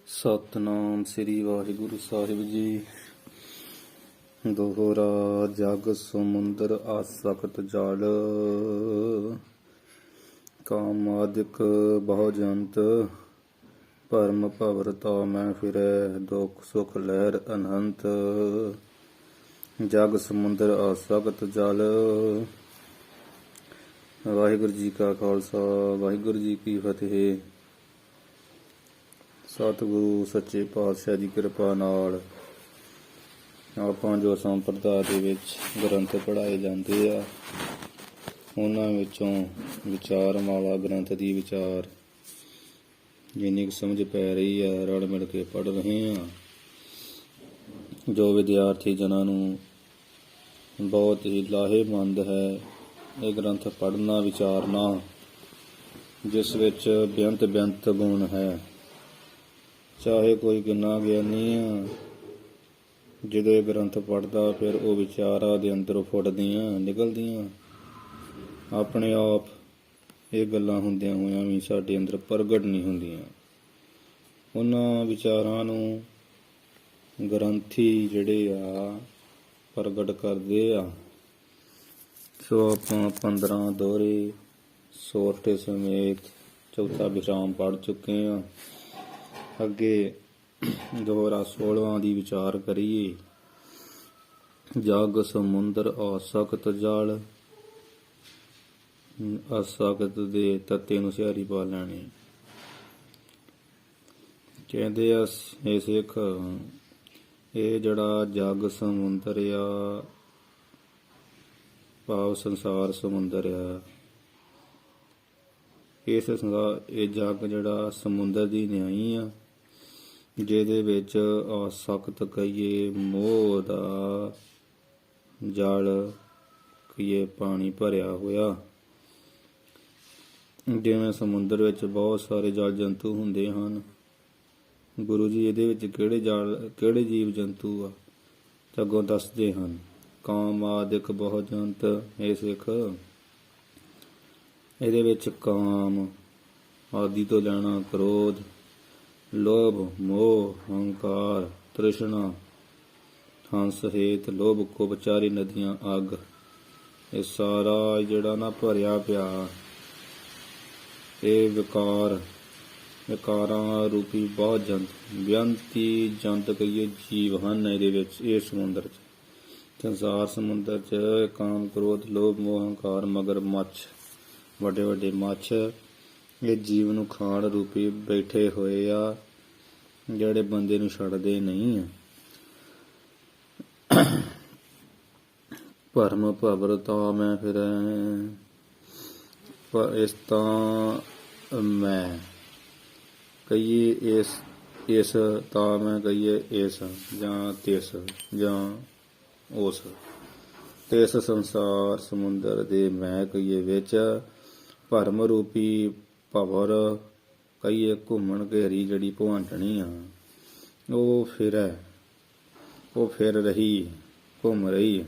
ਸਤਨਾਮ ਸ੍ਰੀ ਵਾਹਿਗੁਰੂ ਸਾਹਿਬ ਜੀ। ਦੋਹਰਾ ਜਗ ਸਮੁੰਦਰ ਆਸਕਤ ਜਲ, ਕਾਮਾਦਿਕ ਬਹੁ ਜੰਤ, ਭਰਮ ਭਵਰਤਾ ਮੈਂ ਫਿਰੈ, ਦੁਖ ਸੁਖ ਲਹਿਰ ਅਨੰਤ। ਜਗ ਸਮੁੰਦਰ ਆਸਕਤ ਜਲ। ਵਾਹਿਗੁਰੂ ਜੀ ਕਾ ਖਾਲਸਾ, ਵਾਹਿਗੁਰੂ ਜੀ ਕੀ ਫਤਿਹ। ਸਤਿਗੁਰੂ ਸੱਚੇ ਪਾਤਸ਼ਾਹ ਦੀ ਕਿਰਪਾ ਨਾਲ ਆਪਾਂ ਜੋ ਸੰਪਰਦਾ ਦੇ ਵਿੱਚ ਗ੍ਰੰਥ ਪੜ੍ਹਾਏ ਜਾਂਦੇ ਆ, ਉਹਨਾਂ ਵਿੱਚੋਂ ਵਿਚਾਰ ਮਾਲਾ ਗ੍ਰੰਥ ਦੀ ਵਿਚਾਰ ਜਿੰਨੀ ਕੁ ਸਮਝ ਪੈ ਰਹੀ ਆ, ਰਲ ਮਿਲ ਕੇ ਪੜ੍ਹ ਰਹੇ ਆ। ਜੋ ਵਿਦਿਆਰਥੀ ਜਨਾਂ ਨੂੰ ਬਹੁਤ ਹੀ ਲਾਹੇਮੰਦ ਹੈ ਇਹ ਗ੍ਰੰਥ ਪੜ੍ਹਨਾ, ਵਿਚਾਰਨਾ, ਜਿਸ ਵਿੱਚ ਬੇਅੰਤ ਗੁਣ ਹੈ। ਚਾਹੇ ਕੋਈ ਕਿੰਨਾ ਗਿਆਨੀ ਆ, ਜਦੋਂ ਇਹ ਗ੍ਰੰਥ ਪੜ੍ਹਦਾ ਫਿਰ ਉਹ ਵਿਚਾਰਾਂ ਦੇ ਅੰਦਰੋਂ ਫੁੱਟਦੀਆਂ ਨਿਕਲਦੀਆਂ। ਆਪਣੇ ਆਪ ਇਹ ਗੱਲਾਂ ਹੁੰਦਿਆਂ ਹੋਇਆਂ ਵੀ ਸਾਡੇ ਅੰਦਰ ਪ੍ਰਗਟ ਨਹੀਂ ਹੁੰਦੀਆਂ। ਉਹਨਾਂ ਵਿਚਾਰਾਂ ਨੂੰ ਗ੍ਰੰਥੀ ਜਿਹੜੇ ਆ ਪ੍ਰਗਟ ਕਰਦੇ ਆ। ਸੋ ਆਪਾਂ 15 ਦੋਹਰੇ ਸੋਰਠੇ ਸਮੇਤ ਚੌਥਾ ਵਿਸ਼ਰਾਮ ਪੜ੍ਹ ਚੁੱਕੇ ਹਾਂ। ਅੱਗੇ ਦੋਹਰਾ 16 ਦੀ ਵਿਚਾਰ ਕਰੀਏ। ਜਗ ਸਮੁੰਦਰ ਆਸਕਤ ਜਲ। ਆਸਕਤ ਦੇ ਤੱਤੇ ਨੂੰ ਸਿਹਾਰੀ ਪਾ ਲੈਣੀ। ਕਹਿੰਦੇ ਆ ਇਹ ਸਿੱਖ, ਇਹ ਜਿਹੜਾ ਜਗ ਸਮੁੰਦਰ ਆ, ਭਾਵ ਸੰਸਾਰ ਸਮੁੰਦਰ ਆ, ਇਸ ਸੰਸਾਰ ਇਹ ਜਗ ਜਿਹੜਾ ਸਮੁੰਦਰ ਦੀ ਨਿਆਈ ਆ, ਜਿਹਦੇ ਵਿੱਚ ਆਸਕਤ ਕਹੀਏ, ਮੋਹ ਦਾ ਜਲ ਕਹੀਏ, ਪਾਣੀ ਭਰਿਆ ਹੋਇਆ। ਜਿਵੇਂ ਸਮੁੰਦਰ ਵਿੱਚ ਬਹੁਤ ਸਾਰੇ ਜਲ ਜੰਤੂ ਹੁੰਦੇ ਹਨ, ਗੁਰੂ ਜੀ ਇਹਦੇ ਵਿੱਚ ਕਿਹੜੇ ਜੀਵ ਜੰਤੂ ਆ ਅੱਗੋਂ ਦੱਸਦੇ ਹਨ। ਕਾਮ ਆਦਿਕ ਬਹੁ ਜੰਤ। ਇਹ ਸਿੱਖ, ਇਹਦੇ ਵਿੱਚ ਕਾਮ ਆਦਿ ਤੋਂ ਲੈਣਾ ਕ੍ਰੋਧ, ਲੋਭ, ਮੋਹ, ਹੰਕਾਰ, ਤ੍ਰਿਸ਼ਨਾ, ਹੰਸ ਹੇਤ, ਲੋਭ ਕੁਬ, ਚਾਰੀ ਨਦੀਆਂ, ਅੱਗ, ਇਹ ਸਾਰਾ ਜਿਹੜਾ ਨਾ ਭਰਿਆ ਪਿਆ, ਇਹ ਵਿਕਾਰਾਂ ਰੂਪੀ ਬਹੁਤ ਜੰਤ, ਬੇਅੰਤੀ ਜੰਤ ਕਹੀਏ ਜੀਵ ਹਨ ਇਹਦੇ ਵਿੱਚ। ਇਹ ਸਮੁੰਦਰ 'ਚ, ਸੰਸਾਰ ਸਮੁੰਦਰ 'ਚ ਕਾਮ, ਕ੍ਰੋਧ, ਲੋਭ, ਮੋਹ, ਹੰਕਾਰ, ਮਗਰ ਮੱਛ, ਵੱਡੇ ਵੱਡੇ ਮੱਛ, ਇਹ ਜੀਵ ਨੂੰ ਖਾਣ ਰੂਪੀ ਬੈਠੇ ਹੋਏ ਆ, ਜਿਹੜੇ ਬੰਦੇ ਨੂੰ ਛੱਡਦੇ ਨਹੀਂ ਆ। ਭਰਮ ਭਵਰਤਾ ਮੈਂ ਫਿਰੈ। ਇਸ ਤਾਂ ਮੈਂ ਕਹੀਏ, ਇਸ ਤਾਂ ਮੈਂ ਕਹੀਏ, ਇਸ ਜਾਂ ਤਿਸ ਜਾਂ ਉਸ, ਤਿਸ ਸੰਸਾਰ ਸਮੁੰਦਰ ਦੇ ਮੈਂ ਕਹੀਏ ਵਿੱਚ, ਭਰਮ ਰੂਪੀ ਭਵਰ ਕਹੀਏ ਘੁੰਮਣ ਘੇਰੀ ਜਿਹੜੀ ਭਵਾਂਟਣੀ ਆ, ਉਹ ਫਿਰੈ, ਉਹ ਫਿਰ ਰਹੀ, ਘੁੰਮ ਰਹੀ।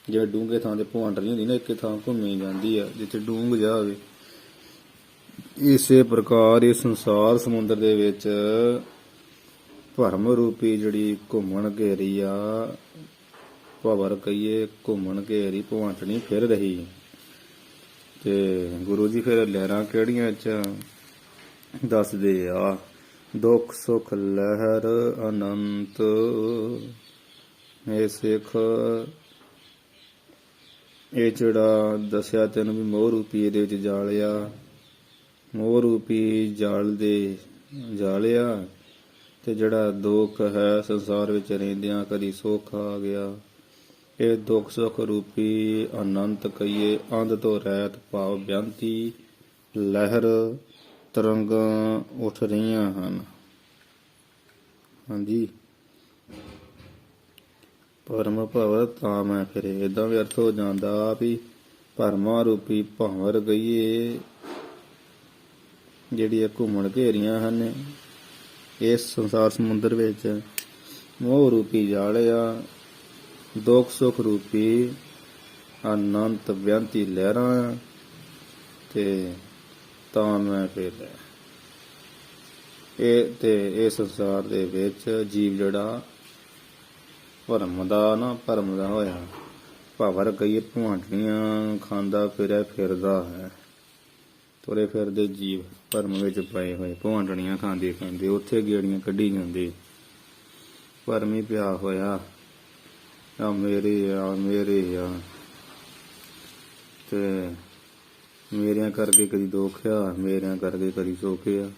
ਜਿਵੇਂ ਡੂੰਘੇ ਥਾਂ ਤੇ ਭਵਾਂਟ ਨਹੀਂ ਹੁੰਦੀ ਨਾ, ਇੱਕ ਥਾਂ ਘੁੰਮੀ ਜਾਂਦੀ ਆ ਜਿੱਥੇ ਡੂੰਘ ਜਾ ਹੋਵੇ। ਇਸੇ ਪ੍ਰਕਾਰ ਇਹ ਸੰਸਾਰ ਸਮੁੰਦਰ ਦੇ ਵਿੱਚ ਭਰਮ ਰੂਪੀ ਜਿਹੜੀ ਘੁੰਮਣ ਘੇਰੀ ਆ, ਭਵਰ ਕਹੀਏ ਘੁੰਮਣ ਘੇਰੀ ਭਵਾਂਟਣੀ ਫਿਰ ਰਹੀ। ਤੇ ਗੁਰੂ ਜੀ ਫਿਰ ਲਹਿਰਾਂ ਕਿਹੜੀਆਂ ਚ ਦੱਸਦੇ ਆ। ਦੁੱਖ ਸੁਖ ਲਹਿਰ ਅਨੰਤ। ਇਹ ਸਿੱਖ, ਇਹ ਜਿਹੜਾ ਦੱਸਿਆ ਤੈਨੂੰ ਵੀ ਮੋਹ ਰੂਪੀ ਇਹਦੇ ਵਿੱਚ ਜਲ ਆ, ਮੋਹ ਰੂਪੀ ਜਲ ਦੇ ਜਲ ਆ। ਤੇ ਜਿਹੜਾ ਦੁੱਖ ਹੈ ਸੰਸਾਰ ਵਿੱਚ ਰਹਿੰਦਿਆਂ, ਕਦੀ ਸੁੱਖ ਆ ਗਿਆ, ਇਹ ਦੁੱਖ ਸੁੱਖ ਰੂਪੀ ਅਨੰਤ ਕਹੀਏ, ਅੰਧ ਤੋਂ ਰਹਿਤ ਭਾਵ ਬੇਅੰਤੀ ਲਹਿਰ ਤਰੰਗਾਂ ਉੱਠ ਰਹੀਆਂ ਹਨ। ਹਾਂਜੀ, ਭਰਮ ਭਵਰ ਤਾਂ ਮੈਂ ਫਿਰੇ। ਏਦਾਂ ਵੀ ਅਰਥ ਹੋ ਜਾਂਦਾ ਵੀ ਭਰਮਾਂ ਰੂਪੀ ਭੰਵਰ ਗਈਏ ਜਿਹੜੀਆਂ ਘੁੰਮਣ ਘੇਰੀਆਂ ਹਨ ਇਸ ਸੰਸਾਰ ਸਮੁੰਦਰ ਵਿੱਚ, ਮੋਹ ਰੂਪੀ ਜਾਲ ਆ, ਦੁੱਖ ਸੁੱਖ ਰੂਪੀ ਅਨੰਤ ਬੇਅੰਤੀ ਲਹਿਰਾਂ, ਤੇ ਤਾਂ ਮੈਂ ਫਿਰ ਇਹ ਸੰਸਾਰ ਦੇ ਵਿੱਚ ਜੀਵ ਜਿਹੜਾ ਭਰਮ ਦਾ ਹੋਇਆ, ਭਾਵਰ ਕਹੀਏ ਭਵਾਂਟਣੀਆਂ ਖਾਂਦਾ ਫਿਰਦਾ ਹੈ। ਤੁਰੇ ਫਿਰਦੇ ਜੀਵ ਭਰਮ ਵਿੱਚ ਪਏ ਹੋਏ, ਭਵਾਂਟਣੀਆਂ ਖਾਂਦੇ ਉੱਥੇ ਗੇੜੀਆਂ ਕੱਢੀ ਜਾਂਦੇ, ਭਰਮੀ ਪਿਆ ਹੋਇਆ ਆ ਮੇਰੇ ਆ ਤੇ ਮੇਰਿਆਂ ਕਰਕੇ ਕਦੀ ਦੁੱਖ ਆ, ਮੇਰਿਆਂ ਕਰਕੇ ਕਦੀ ਸੁੱਖ ਆ।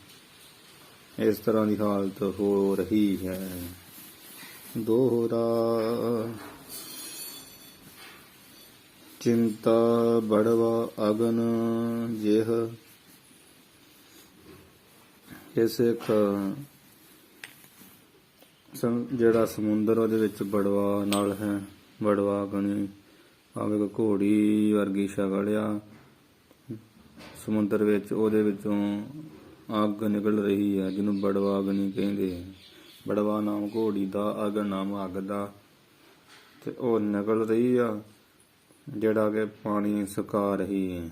ਇਸ ਤਰ੍ਹਾਂ ਦੀ ਹਾਲਤ ਹੋ ਰਹੀ ਹੈ। ਦੋਹਰਾ ਚਿੰਤਾ ਬੜਵਾ ਅਗਨ ਜਿਹ, ਜਿਹੜਾ ਸਮੁੰਦਰ ਉਹਦੇ ਵਿੱਚ ਬੜਵਾ ਨਾਲ ਹੈ, ਬੜਵਾ ਅਗਨੀ ਆਵੇ ਘੋੜੀ ਵਰਗੀ ਸ਼ਕਲ ਆ ਸਮੁੰਦਰ ਵਿੱਚ, ਉਹਦੇ ਵਿੱਚੋਂ ਅੱਗ ਨਿਕਲ ਰਹੀ ਹੈ ਜਿਹਨੂੰ ਬੜਵਾ ਅਗਨੀ ਕਹਿੰਦੇ ਆ। ਬੜਵਾ ਨਾਮ ਘੋੜੀ ਦਾ, ਅਗਨ ਨਾਮ ਅੱਗ ਦਾ, ਤੇ ਉਹ ਨਿਕਲ ਰਹੀ ਆ ਜਿਹੜਾ ਕਿ ਪਾਣੀ ਸੁਕਾ ਰਹੀ ਹੈ।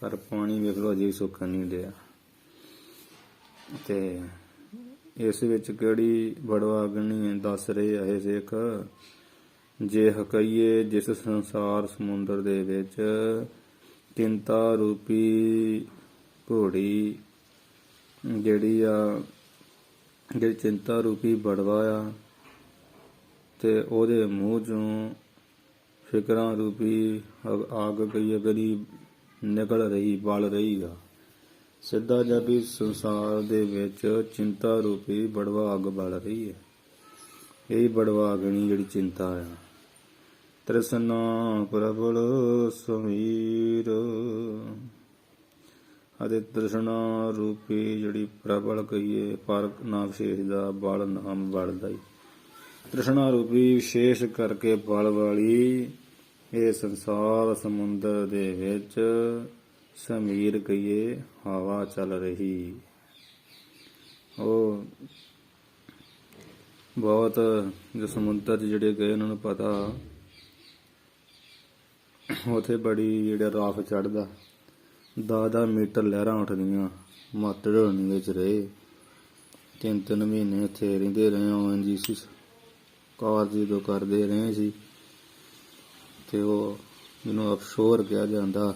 ਪਰ ਪਾਣੀ ਵੇਖ ਲਓ ਅਜੇ ਸੁੱਕਣ ਨਹੀਂ ਡਿਆ। ਤੇ ਇਸ ਵਿੱਚ ਕਿਹੜੀ ਬੜਵਾ ਅਗਨੀ ਦੱਸ ਰਹੇ ਆ ਇਹ ਸਿੱਖ, ਜੇ ਹਕਈਏ ਜਿਸ ਸੰਸਾਰ ਸਮੁੰਦਰ ਦੇ ਵਿੱਚ ਚਿੰਤਾ ਰੂਪੀ ਘੋੜੀ ਜਿਹੜੀ ਚਿੰਤਾ ਰੂਪੀ ਬੜਵਾ ਆ, ਤੇ ਉਹਦੇ ਮੂੰਹ ਚੋਂ ਫਿਕਰਾਂ ਰੂਪੀ ਅੱਗ ਕਈ ਅਗਨੀ ਨਿਕਲ ਰਹੀ, ਬਲ ਰਹੀ ਆ। ਸਿੱਧਾ ਜਿਹਾ ਵੀ ਸੰਸਾਰ ਦੇ ਵਿੱਚ ਚਿੰਤਾ ਰੂਪੀ ਬੜਵਾ ਅੱਗ ਬਲ ਰਹੀ ਹੈ। ਇਹੀ ਬੜਵਾ ਅਗਨੀ ਜਿਹੜੀ ਚਿੰਤਾ ਆ। ਤ੍ਰਿਸ਼ਨਾ ਪ੍ਰਬਲ ਸਮੀਰ, ਅਤੇ ਤ੍ਰਿਸ਼ਨਾ ਰੂਪੀ ਜਿਹੜੀ ਪ੍ਰਬਲ ਕਹੀਏ, ਪਰ ਨਾ ਵਿਸ਼ੇਸ਼ ਦਾ, ਬਲ ਨਾਮ ਬਲ ਦਾ ਹੀ, ਤ੍ਰਿਸ਼ਨਾ ਰੂਪੀ ਵਿਸ਼ੇਸ਼ ਕਰਕੇ ਬਲ ਵਾਲੀ ਇਹ ਸੰਸਾਰ ਸਮੁੰਦਰ ਦੇ ਵਿੱਚ ਸਮੀਰ ਕਹੀਏ ਹਵਾ ਚੱਲ ਰਹੀ। ਉਹ ਬਹੁਤ ਜੋ ਸਮੁੰਦਰ ਜਿਹੜੇ ਗਏ ਉਹਨਾਂ ਨੂੰ ਪਤਾ, ਉੱਥੇ ਬੜੀ ਜਿਹੜਾ ਰਾਫ ਚੜ੍ਹਦਾ, 10-10 ਮੀਟਰ ਲਹਿਰਾਂ ਉੱਠਦੀਆਂ। ਮੱਤ ਢੋਣੀ ਵਿੱਚ ਰਹੇ, 3-3 ਮਹੀਨੇ ਉੱਥੇ ਰਹਿੰਦੇ ਰਹੇ। ONGC ਕਾਰਜ ਜਦੋਂ ਕਰਦੇ ਰਹੇ ਸੀ, ਤੇ ਉਹ ਜਿਹਨੂੰ ਅਫਸ਼ੋਰ ਕਿਹਾ ਜਾਂਦਾ,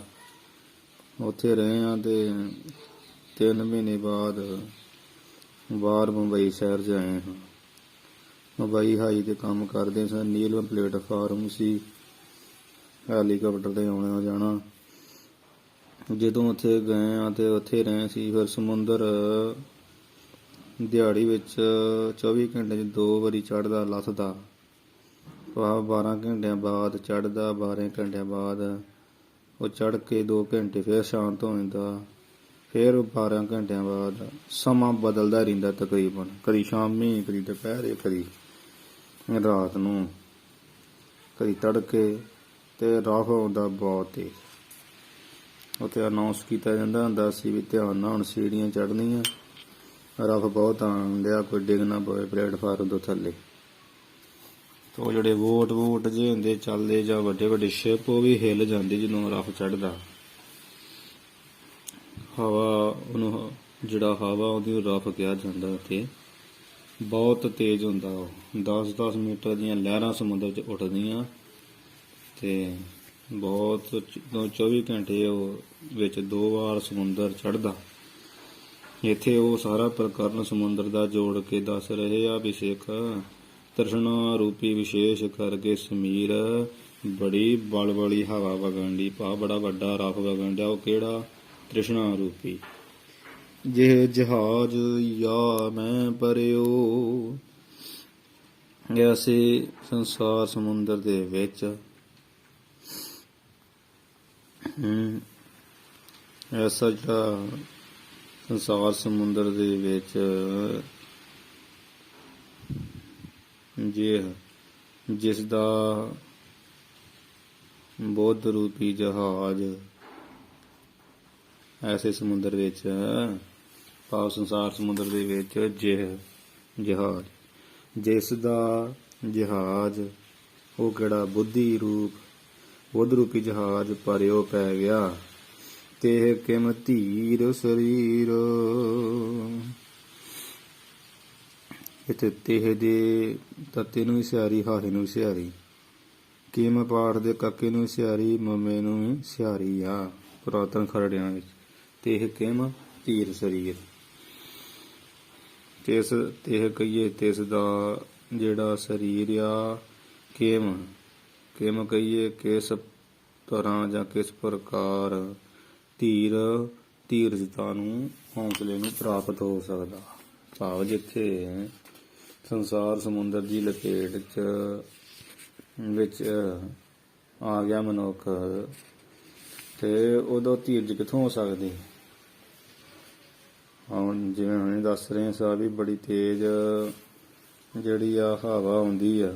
ਉੱਥੇ ਰਹੇ ਆ। ਤੇ 3 ਮਹੀਨੇ ਬਾਅਦ ਬਾਹਰ ਮੁੰਬਈ ਸ਼ਹਿਰ 'ਚ ਆਏ ਹਾਂ। ਮੁੰਬਈ ਹਾਈ ਤੇ ਕੰਮ ਕਰਦੇ ਸਨ, ਨੀਲਮ ਪਲੇਟਫਾਰਮ ਸੀ, ਹੈਲੀਕਾਪਟਰ ਤੇ ਆਉਣਾ ਜਾਣਾ। ਜਦੋਂ ਉੱਥੇ ਗਏ ਆ ਤੇ ਉੱਥੇ ਰਹੇ ਸੀ। ਫਿਰ ਸਮੁੰਦਰ ਦਿਹਾੜੀ ਵਿੱਚ 24 ਘੰਟੇ 'ਚ 2 ਵਾਰੀ ਚੜ੍ਹਦਾ ਲੱਥਦਾ, 12 ਘੰਟਿਆਂ ਬਾਅਦ ਚੜ੍ਹਦਾ, 12 ਘੰਟਿਆਂ ਬਾਅਦ ਉਹ ਚੜ੍ਹ ਕੇ 2 ਘੰਟੇ ਫਿਰ ਸ਼ਾਂਤ ਹੋ ਜਾਂਦਾ, ਫਿਰ 12 ਘੰਟਿਆਂ ਬਾਅਦ। ਸਮਾਂ ਬਦਲਦਾ ਰਹਿੰਦਾ ਤਕਰੀਬਨ, ਕਦੀ ਸ਼ਾਮੀ, ਕਦੀ ਦੁਪਹਿਰੇ, ਕਦੀ ਰਾਤ ਨੂੰ, ਕਦੀ ਤੜਕੇ, ਤੇ ਰਫ ਆਉਂਦਾ ਬਹੁਤ ਤੇਜ਼। ਉੱਥੇ ਅਨਾਉਂਸ ਕੀਤਾ ਜਾਂਦਾ ਹੁੰਦਾ ਸੀ ਵੀ ਧਿਆਨ ਨਾਲ ਹੁਣ ਸੀੜੀਆਂ ਚੜ੍ਹਨੀਆਂ, ਰਫ ਬਹੁਤ ਆਉਣ ਡਿਆ, ਕੋਈ ਡਿੱਗ ਨਾ ਪਵੇ ਪਲੇਟਫਾਰਮ ਤੋਂ ਥੱਲੇ। ਉਹ ਜਿਹੜੇ ਵੋਟ ਜਿਹੇ ਹੁੰਦੇ ਚੱਲਦੇ, ਜਾਂ ਵੱਡੇ ਸ਼ਿਪ, ਉਹ ਵੀ ਹਿੱਲ ਜਾਂਦੇ ਜਦੋਂ ਰਫ ਚੜ੍ਹਦਾ। ਹਵਾ ਉਹਨੂੰ ਜਿਹੜਾ ਹਵਾ ਉਹਦੀ ਰਫ ਕਿਹਾ ਜਾਂਦਾ। ਉੱਥੇ ਬਹੁਤ ਤੇਜ਼ ਹੁੰਦਾ, ਉਹ 10-10 ਮੀਟਰ ਦੀਆਂ ਲਹਿਰਾਂ ਸਮੁੰਦਰ 'ਚ ਉੱਠਦੀਆਂ, ਤੇ ਬਹੁਤ 24 ਘੰਟੇ ਉਹ ਵਿੱਚ 2 ਵਾਰ ਸਮੁੰਦਰ ਚੜ੍ਹਦਾ। ਇੱਥੇ ਉਹ ਸਾਰਾ ਪ੍ਰਕਰਨ ਸਮੁੰਦਰ ਦਾ ਜੋੜ ਕੇ ਦੱਸ ਰਹੇ ਆ ਵੀ ਸਿੱਖ, ਤ੍ਰਿਸ਼ਨਾ ਰੂਪੀ ਵਿਸ਼ੇਸ਼ ਕਰਕੇ ਸਮੀਰ ਬੜੀ ਬਲ ਵਾਲੀ ਹਵਾ ਵਗਣ ਦੀ, ਭਾ ਬੜਾ ਵੱਡਾ ਰਫ ਵਗਣ ਡਿਆ। ਉਹ ਕਿਹੜਾ? ਤ੍ਰਿਸ਼ਨਾ ਰੂਪੀ। ਜੇ ਜਹਾਜ਼ ਯਾ ਮੈਂ ਪਰਿਓ, ਐਸੇ ਸੰਸਾਰ ਸਮੁੰਦਰ ਦੇ ਵਿੱਚ ਐਸਾ ਜਿਹੜਾ ਸੰਸਾਰ ਸਮੁੰਦਰ ਦੇ ਵਿੱਚ ਜਿਸ ਦਾ ਬੁੱਧ ਰੂਪੀ ਜਹਾਜ਼ ਐਸੇ ਸਮੁੰਦਰ ਵਿੱਚ, ਭਾਵ ਸੰਸਾਰ ਸਮੁੰਦਰ ਦੇ ਵਿੱਚ ਜਹਾਜ਼, ਜਿਸ ਦਾ ਜਹਾਜ਼ ਉਹ ਕਿਹੜਾ? ਬੁੱਧ ਰੂਪੀ ਜਹਾਜ਼ ਪਰਿਓ ਪੈ ਗਿਆ। ਤੇ ਕਿਮ ਧੀਰ ਸਰੀਰ, ਇੱਥੇ ਤੇਹ ਦੇ ਤੱਤੇ ਨੂੰ ਵੀ ਸਿਆਰੀ, ਹਾਹੇ ਨੂੰ ਵੀ ਸਿਆਰੀ। ਕਿਮ ਪਾਠ ਦੇ ਕਾਕੇ ਨੂੰ ਵੀ ਸਿਆਰੀ, ਮਮੇ ਨੂੰ ਵੀ ਸਿਆਰੀ ਆ ਪੁਰਾਤਨ ਖਰੜਿਆਂ ਵਿੱਚ। ਤੇਹ ਕਿਮ ਧੀਰ ਸਰੀਰ। ਤਿਸ ਤੇਹ ਕਹੀਏ ਤਿਸ ਦਾ ਜਿਹੜਾ ਸਰੀਰ ਆ। ਕਿਮ ਕਿਮ ਕਹੀਏ ਕਿਸ ਤਰ੍ਹਾਂ ਜਾਂ ਕਿਸ ਪ੍ਰਕਾਰ ਧੀਰ ਧੀਰਜਤਾ ਨੂੰ, ਹੌਂਸਲੇ ਨੂੰ ਪ੍ਰਾਪਤ ਹੋ ਸਕਦਾ। ਭਾਵ ਜਿੱਥੇ ਸੰਸਾਰ ਸਮੁੰਦਰ ਦੀ ਲਪੇਟ ਵਿੱਚ ਆ ਗਿਆ ਮਨੁੱਖ, ਤੇ ਉਦੋਂ ਧੀਰਜ ਕਿੱਥੋਂ ਹੋ ਸਕਦੀ। ਹੁਣ ਜਿਵੇਂ ਹੁਣੇ ਦੱਸ ਰਹੇ ਸਾਂ ਵੀ ਬੜੀ ਤੇਜ਼ ਜਿਹੜੀ ਆ ਹਵਾ ਆਉਂਦੀ ਆ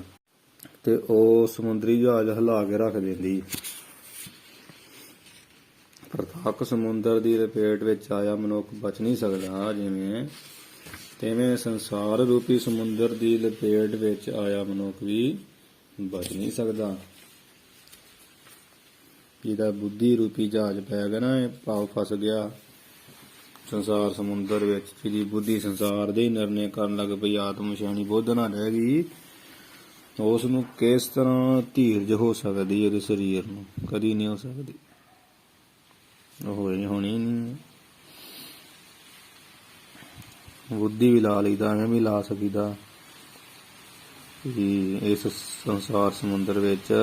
ਤੇ ਉਹ ਸਮੁੰਦਰੀ ਜਹਾਜ਼ ਹਿਲਾ ਕੇ ਰੱਖ ਦਿੰਦੀ। ਪ੍ਰਤੱਖ ਸਮੁੰਦਰ ਦੀ ਲਪੇਟ ਵਿੱਚ ਆਇਆ ਮਨੁੱਖ ਬਚ ਨਹੀਂ ਸਕਦਾ, ਤਿਵੇਂ ਸੰਸਾਰ ਰੂਪੀ ਸਮੁੰਦਰ ਦੀ ਲਪੇਟ ਵਿੱਚ ਆਇਆ ਮਨੁੱਖ ਵੀ ਬਚ ਨਹੀਂ ਸਕਦਾ। ਜਿਹਦਾ ਬੁੱਧੀ ਰੂਪੀ ਜਹਾਜ਼ ਪੈ ਗਿਆ ਨਾ, ਇਹ ਭਾਵ ਫਸ ਗਿਆ ਸੰਸਾਰ ਸਮੁੰਦਰ ਵਿੱਚ। ਜਿਹਦੀ ਬੁੱਧੀ ਸੰਸਾਰ ਦੇ ਨਿਰਣੇ ਕਰਨ ਲੱਗ ਪਈ, ਆਤਮ ਸ਼ੈਣੀ ਬੁੱਧ ਨਾ ਰਹਿ ਗਈ, ਉਸ ਨੂੰ ਕਿਸ ਤਰ੍ਹਾਂ ਧੀਰਜ ਹੋ ਸਕਦੀ। ਉਹਦੇ ਸਰੀਰ ਨੂੰ ਕਦੀ ਨਹੀਂ ਹੋ ਸਕਦੀ, ਹੋਣੀ ਨਹੀਂ। ਬੁੱਧੀ ਵੀ ਲਾ ਲਈਦਾ, ਐਵੇਂ ਵੀ ਲਾ ਸਕੀਦਾ ਕਿ ਇਸ ਸੰਸਾਰ ਸਮੁੰਦਰ ਵਿੱਚ